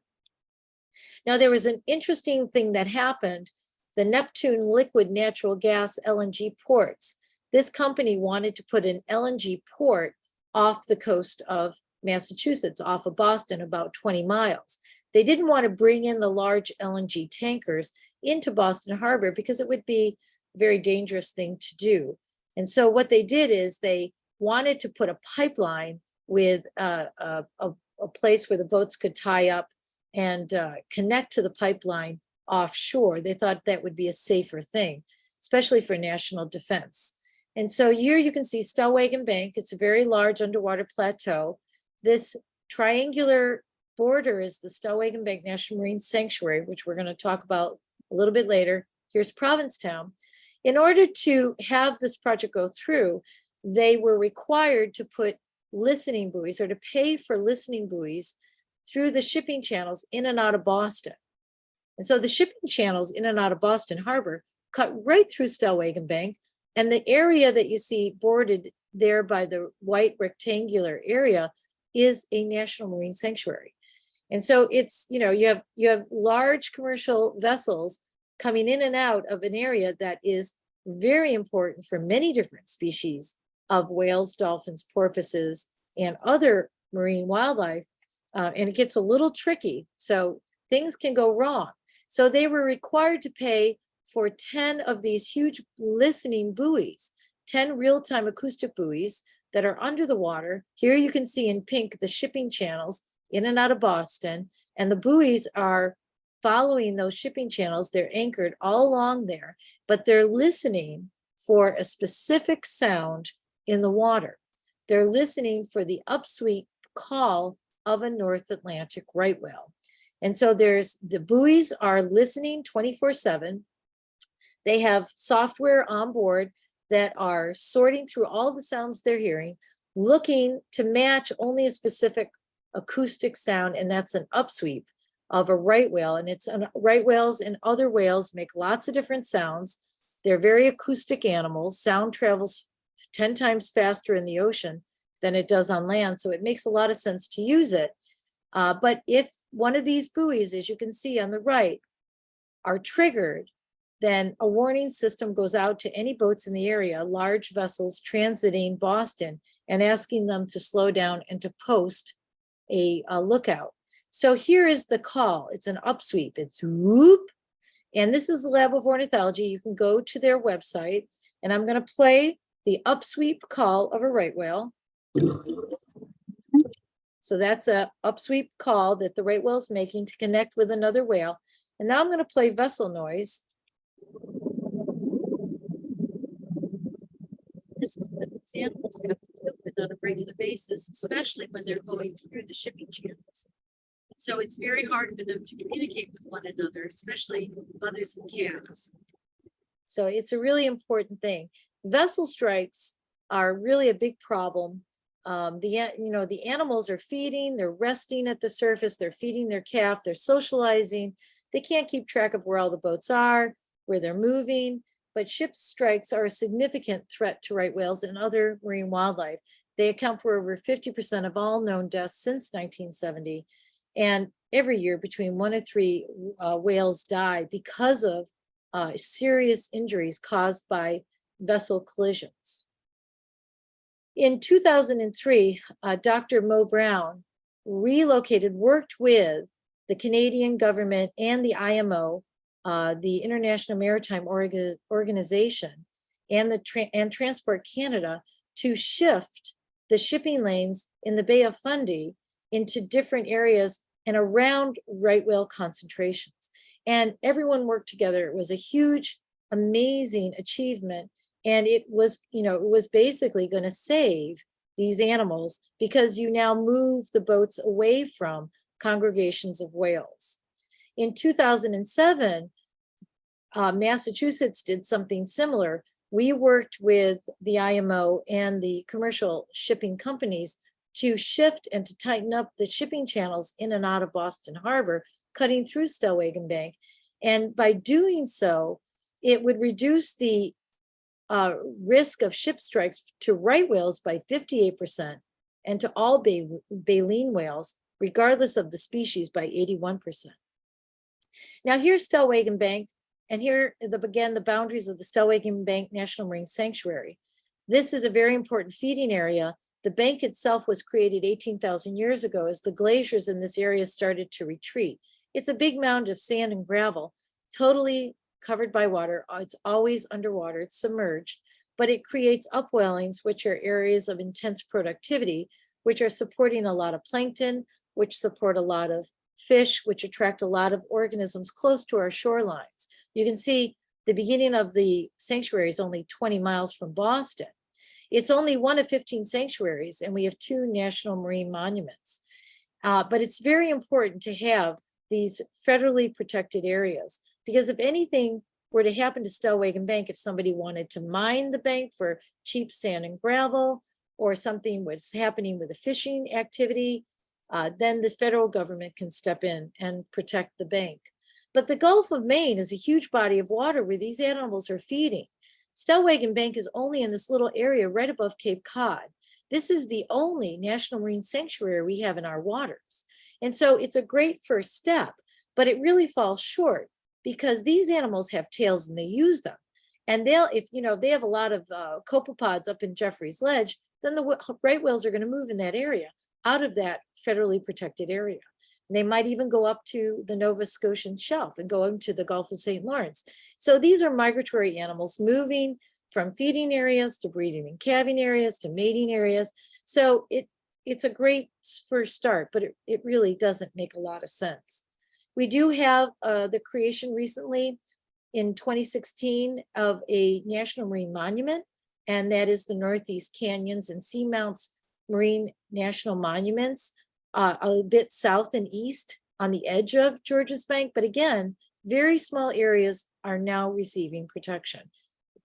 A: Now, there was an interesting thing that happened. The Neptune liquid natural gas LNG ports. This company wanted to put an LNG port off the coast of Massachusetts, off of Boston, about 20 miles. They didn't want to bring in the large LNG tankers into Boston Harbor because it would be a very dangerous thing to do. And so what they did is they wanted to put a pipeline with a place where the boats could tie up and connect to the pipeline offshore. They thought that would be a safer thing, especially for national defense. And so here you can see Stellwagen Bank. It's a very large underwater plateau. This triangular border is the Stellwagen Bank National Marine Sanctuary, which we're going to talk about a little bit later. Here's Provincetown. In order to have this project go through, they were required to put listening buoys, or to pay for listening buoys through the shipping channels in and out of Boston. And so the shipping channels in and out of Boston Harbor cut right through Stellwagen Bank, and the area that you see bordered there by the white rectangular area is a National Marine Sanctuary. And so it's, you have large commercial vessels coming in and out of an area that is very important for many different species of whales, dolphins, porpoises, and other marine wildlife. And it gets a little tricky. So things can go wrong. So they were required to pay for 10 of these huge listening buoys, 10 real-time acoustic buoys that are under the water. Here you can see in pink the shipping channels in and out of Boston, and the buoys are following those shipping channels. They're anchored all along there, but they're listening for a specific sound in the water. They're listening for the upsweep call of a North Atlantic right whale. And so the buoys are listening 24/7. They have software on board that are sorting through all the sounds they're hearing, looking to match only a specific acoustic sound, and that's an upsweep of a right whale. And right whales and other whales make lots of different sounds. They're very acoustic animals. Sound travels 10 times faster in the ocean than it does on land, so it makes a lot of sense to use it. But if one of these buoys, as you can see on the right, are triggered, then a warning system goes out to any boats in the area, large vessels transiting Boston, and asking them to slow down and to post a lookout. So here is the call. It's an upsweep. It's whoop. And this is the Lab of Ornithology. You can go to their website, and I'm going to play the upsweep call of a right whale. So that's a upsweep call that the right whale is making to connect with another whale. And now I'm going to play vessel noise. This is what these animals have to deal with on a regular basis, especially when they're going through the shipping channels. So it's very hard for them to communicate with one another, especially mothers and calves. So it's a really important thing. Vessel strikes are really a big problem. The animals are feeding, they're resting at the surface, they're feeding their calf, they're socializing. They can't keep track of where all the boats are, where they're moving, but ship strikes are a significant threat to right whales and other marine wildlife. They account for over 50% of all known deaths since 1970. And every year between 1 and 3 whales die because of serious injuries caused by vessel collisions. In 2003, Dr. Mo Brown worked with the Canadian government and the IMO, the International Maritime Organization, and Transport Canada to shift the shipping lanes in the Bay of Fundy into different areas and around right whale concentrations. And everyone worked together. It was a huge, amazing achievement. And it was basically going to save these animals because you now move the boats away from congregations of whales. In 2007, Massachusetts did something similar. We worked with the IMO and the commercial shipping companies to shift and to tighten up the shipping channels in and out of Boston Harbor, cutting through Stellwagen Bank. And by doing so, it would reduce the risk of ship strikes to right whales by 58% and to all baleen whales, regardless of the species, by 81%. Now here's Stellwagen Bank, and here again the boundaries of the Stellwagen Bank National Marine Sanctuary. This is a very important feeding area The bank itself was created 18,000 years ago as the glaciers in this area started to retreat. It's a big mound of sand and gravel, totally covered by water. It's always underwater, it's submerged, but it creates upwellings, which are areas of intense productivity, which are supporting a lot of plankton, which support a lot of fish, which attract a lot of organisms close to our shorelines. You can see the beginning of the sanctuary is only 20 miles from Boston. It's only one of 15 sanctuaries, and we have 2 national marine monuments. But it's very important to have these federally protected areas, because if anything were to happen to Stellwagen Bank, if somebody wanted to mine the bank for cheap sand and gravel, or something was happening with a fishing activity, then the federal government can step in and protect the bank. But the Gulf of Maine is a huge body of water where these animals are feeding. Stellwagen Bank is only in this little area right above Cape Cod. This is the only national marine sanctuary we have in our waters. And so it's a great first step, but it really falls short because these animals have tails and they use them. And they'll, if they have a lot of copepods up in Jeffrey's Ledge, then the right whales are going to move in that area, out of that federally protected area. And they might even go up to the Nova Scotian shelf and go into the Gulf of St. Lawrence. So these are migratory animals moving from feeding areas to breeding and calving areas to mating areas. So it's a great first start, but it really doesn't make a lot of sense. We do have the creation recently in 2016 of a National Marine Monument, and that is the Northeast Canyons and Seamounts Marine National Monuments, a bit south and east on the edge of Georges Bank. But again, very small areas are now receiving protection.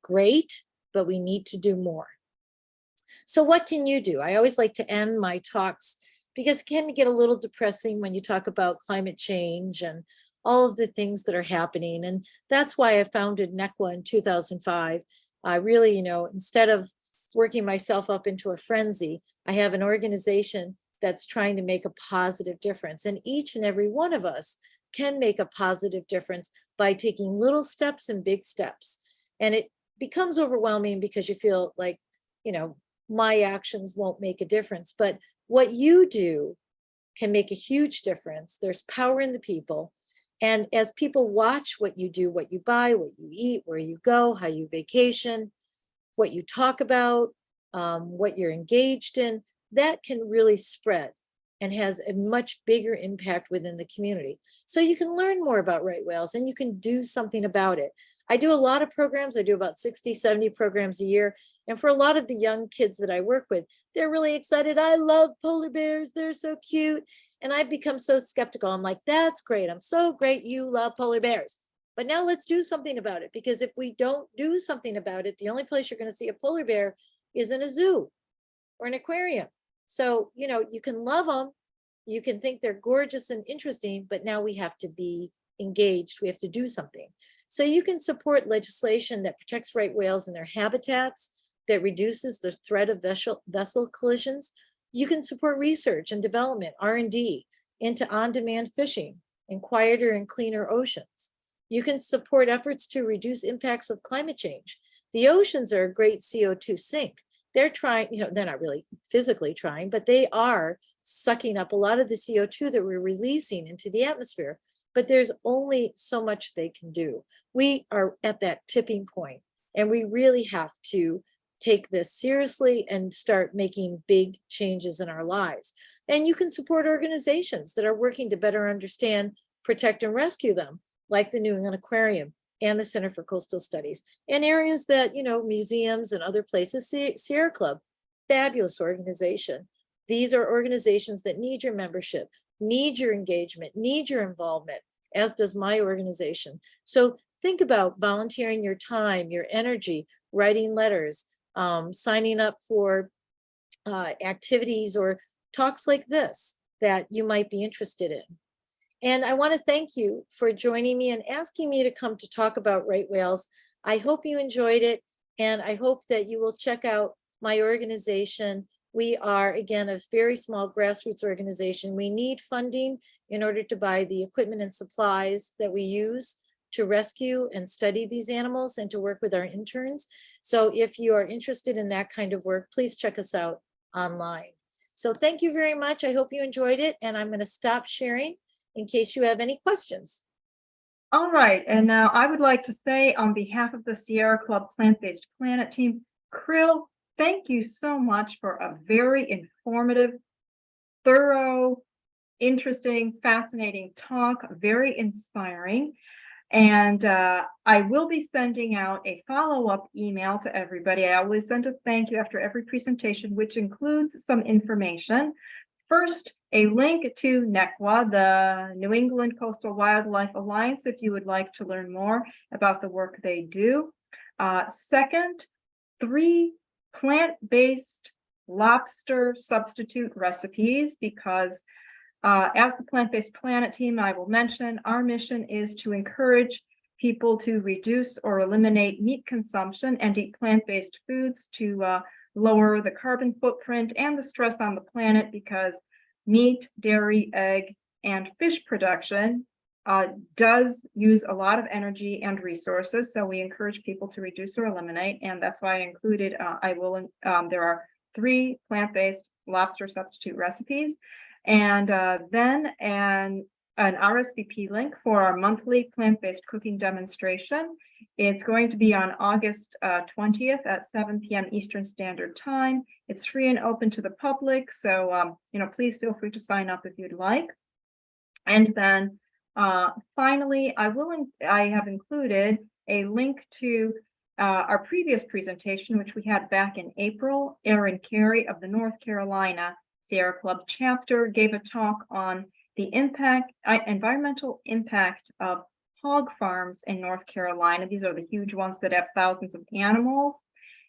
A: Great, but we need to do more. So what can you do? I always like to end my talks because it can get a little depressing when you talk about climate change and all of the things that are happening. And that's why I founded NECWA in 2005. I really, instead of working myself up into a frenzy, I have an organization that's trying to make a positive difference. And each and every one of us can make a positive difference by taking little steps and big steps. And it becomes overwhelming because you feel like, my actions won't make a difference. But what you do can make a huge difference. There's power in the people. And as people watch what you do, what you buy, what you eat, where you go, how you vacation, what you talk about, what you're engaged in, that can really spread and has a much bigger impact within the community. So you can learn more about right whales and you can do something about it. I do a lot of programs. I do about 60, 70 programs a year. And for a lot of the young kids that I work with, they're really excited. I love polar bears. They're so cute. And I've become so skeptical. I'm like, that's great. I'm so great. You love polar bears. But now let's do something about it, because if we don't do something about it, the only place you're going to see a polar bear is in a zoo or an aquarium. So, you can love them. You can think they're gorgeous and interesting, but now we have to be engaged. We have to do something. So you can support legislation that protects right whales in their habitats, that reduces the threat of vessel collisions. You can support research and development, R&D, into on-demand fishing and quieter and cleaner oceans. You can support efforts to reduce impacts of climate change. The oceans are a great CO2 sink. They're trying, they're not really physically trying, but they are sucking up a lot of the CO2 that we're releasing into the atmosphere. But there's only so much they can do. We are at that tipping point, and we really have to take this seriously and start making big changes in our lives. And you can support organizations that are working to better understand, protect, and rescue them, like the New England Aquarium and the Center for Coastal Studies, and areas that, museums and other places. Sierra Club, fabulous organization. These are organizations that need your membership, need your engagement, need your involvement, as does my organization. So think about volunteering your time, your energy, writing letters, signing up for activities or talks like this that you might be interested in. And I want to thank you for joining me and asking me to come to talk about right whales. I hope you enjoyed it, and I hope that you will check out my organization. We are, again, a very small grassroots organization. We need funding in order to buy the equipment and supplies that we use to rescue and study these animals and to work with our interns. So if you are interested in that kind of work, please check us out online. So thank you very much. I hope you enjoyed it, and I'm going to stop sharing in case you have any questions.
B: All right, and now I would like to say on behalf of the Sierra Club Plant-Based Planet team, Krill, thank you so much for a very informative, thorough, interesting, fascinating talk, very inspiring. And I will be sending out a follow-up email to everybody. I always send a thank you after every presentation, which includes some information. First, a link to NECWA, the New England Coastal Wildlife Alliance, if you would like to learn more about the work they do. Second, 3 plant-based lobster substitute recipes, because as the Plant-Based Planet team, I will mention, our mission is to encourage people to reduce or eliminate meat consumption and eat plant-based foods to lower the carbon footprint and the stress on the planet, because meat, dairy, egg, and fish production does use a lot of energy and resources. So we encourage people to reduce or eliminate, and that's why I included, there are 3 plant-based lobster substitute recipes, and then an RSVP link for our monthly plant-based cooking demonstration. It's going to be on August 20th at 7 p.m. Eastern Standard Time. It's free and open to the public, so please feel free to sign up if you'd like. And then finally, I have included a link to our previous presentation, which we had back in April. Erin Carey of the North Carolina Sierra Club chapter gave a talk on the environmental impact of hog farms in North Carolina. These are the huge ones that have thousands of animals,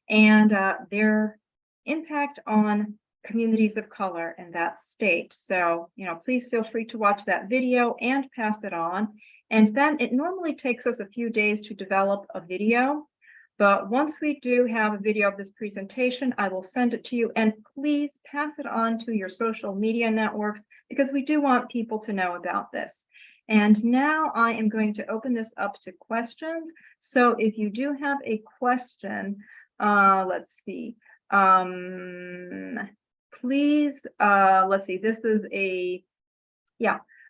B: and their impact on communities of color in that state. So, please feel free to watch that video and pass it on. And then it normally takes us a few days to develop a video. But once we do have a video of this presentation, I will send it to you, and please pass it on to your social media networks, because we do want people to know about this. And now I am going to open this up to questions. So if you do have a question, let's see. Please, let's see, this is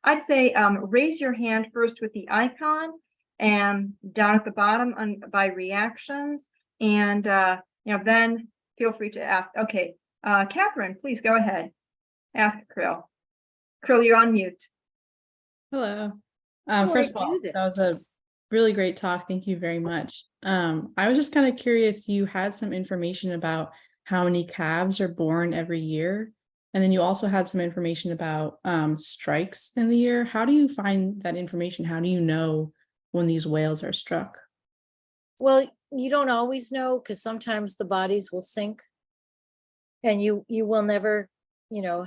B: I'd say raise your hand first with the icon, and down at the bottom by reactions, and then feel free to ask. Okay, Catherine, please go ahead. Ask Krill. Krill, you're on mute.
C: Hello. First of all, that was a really great talk. Thank you very much. I was just kind of curious, you had some information about how many calves are born every year, and then you also had some information about strikes in the year. How do you find that information? How do you know when these whales are struck?
A: Well, you don't always know, because sometimes the bodies will sink and you will never,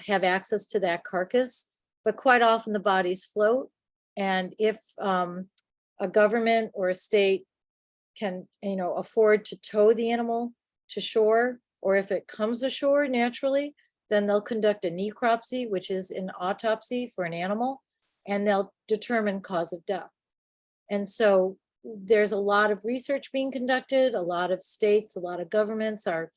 A: have access to that carcass, but quite often the bodies float. And if a government or a state can, afford to tow the animal to shore, or if it comes ashore naturally, then they'll conduct a necropsy, which is an autopsy for an animal, and they'll determine cause of death. And so there's a lot of research being conducted. A lot of states, a lot of governments are,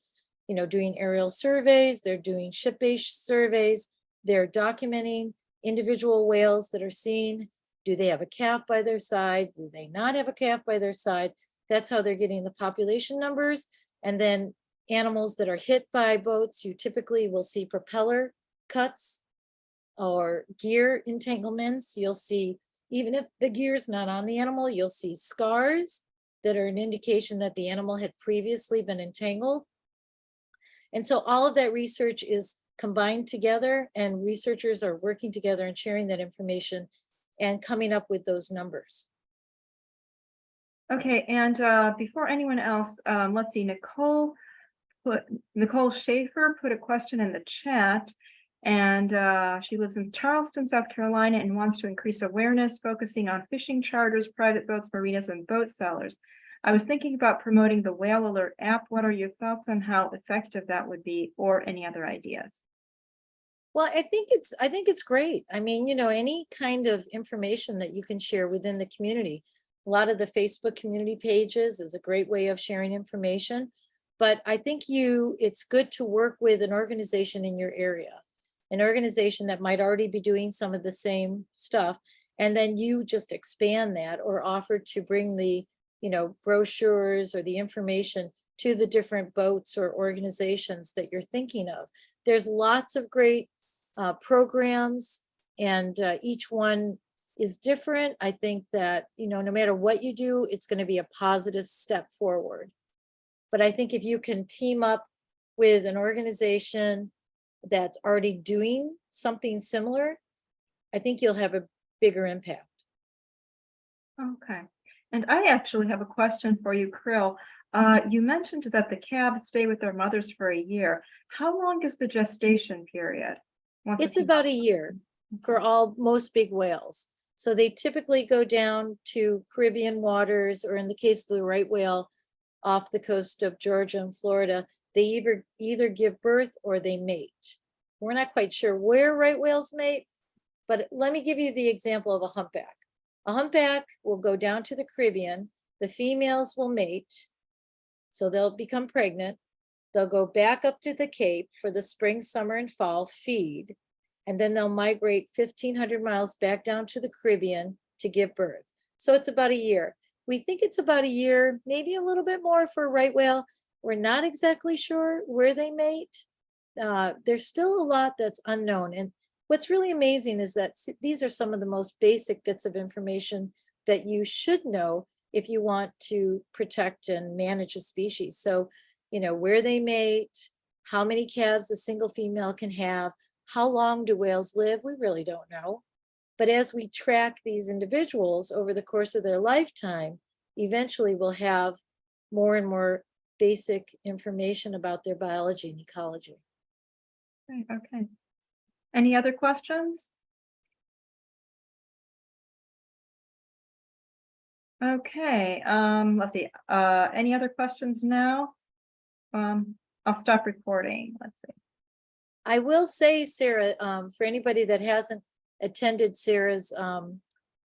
A: doing aerial surveys. They're doing ship-based surveys. They're documenting individual whales that are seen. Do they have a calf by their side? Do they not have a calf by their side? That's how they're getting the population numbers. And then animals that are hit by boats, you typically will see propeller cuts or gear entanglements. You'll see, even if the gear is not on the animal, you'll see scars that are an indication that the animal had previously been entangled. And so all of that research is combined together, and researchers are working together and sharing that information and coming up with those numbers.
B: Okay, and before anyone else, let's see, Nicole Schaefer put a question in the chat, and she lives in Charleston, South Carolina, and wants to increase awareness, focusing on fishing charters, private boats, marinas, and boat sellers. I was thinking about promoting the Whale Alert app. What are your thoughts on how effective that would be, or any other ideas?
A: Well, I think it's great. I mean, any kind of information that you can share within the community. A lot of the Facebook community pages is a great way of sharing information. But I think it's good to work with an organization in your area, an organization that might already be doing some of the same stuff. And then you just expand that or offer to bring the, brochures or the information to the different boats or organizations that you're thinking of. There's lots of great programs, and each one is different. I think that, no matter what you do, it's going to be a positive step forward. But I think if you can team up with an organization that's already doing something similar, I think you'll have a bigger impact.
B: Okay. And I actually have a question for you, Krill. You mentioned that the calves stay with their mothers for a year. How long is the gestation period?
A: It's about a year for most big whales. So they typically go down to Caribbean waters, or in the case of the right whale, off the coast of Georgia and Florida, they either give birth or they mate. We're not quite sure where right whales mate, but let me give you the example of a humpback. A humpback will go down to the Caribbean. The females will mate, so they'll become pregnant. They'll go back up to the Cape for the spring, summer, and fall feed, and then they'll migrate 1,500 miles back down to the Caribbean to give birth. So it's about a year. We think it's about a year, maybe a little bit more for a right whale. We're not exactly sure where they mate. There's still a lot that's unknown. And what's really amazing is that these are some of the most basic bits of information that you should know if you want to protect and manage a species. So, where they mate, how many calves a single female can have, how long do whales live? We really don't know. But as we track these individuals over the course of their lifetime, eventually we'll have more and more basic information about their biology and ecology.
B: Okay. Any other questions? Okay, let's see. Any other questions now? I'll stop recording. Let's see.
A: I will say, Sarah, for anybody that hasn't attended Sarah's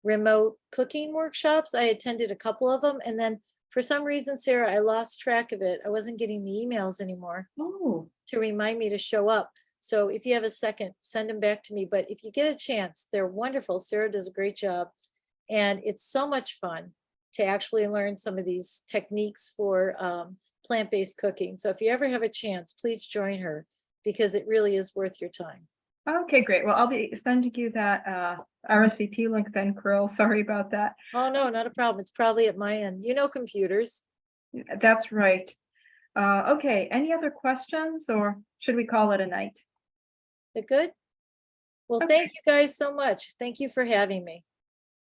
A: remote cooking workshops, I attended a couple of them, and then for some reason, Sarah, I lost track of it. I wasn't getting the emails anymore to remind me to show up. So if you have a second, send them back to me. But if you get a chance, they're wonderful. Sarah does a great job. And it's so much fun to actually learn some of these techniques for plant-based cooking. So if you ever have a chance, please join her, because it really is worth your time.
B: Okay, great. Well, I'll be sending you that RSVP link then, Krill. Sorry about that.
A: Oh, no, not a problem. It's probably at my end. Computers.
B: That's right. Okay, any other questions, or should we call it a night?
A: They're good? Well,
B: Okay.
A: thank you guys so much. Thank you for having me.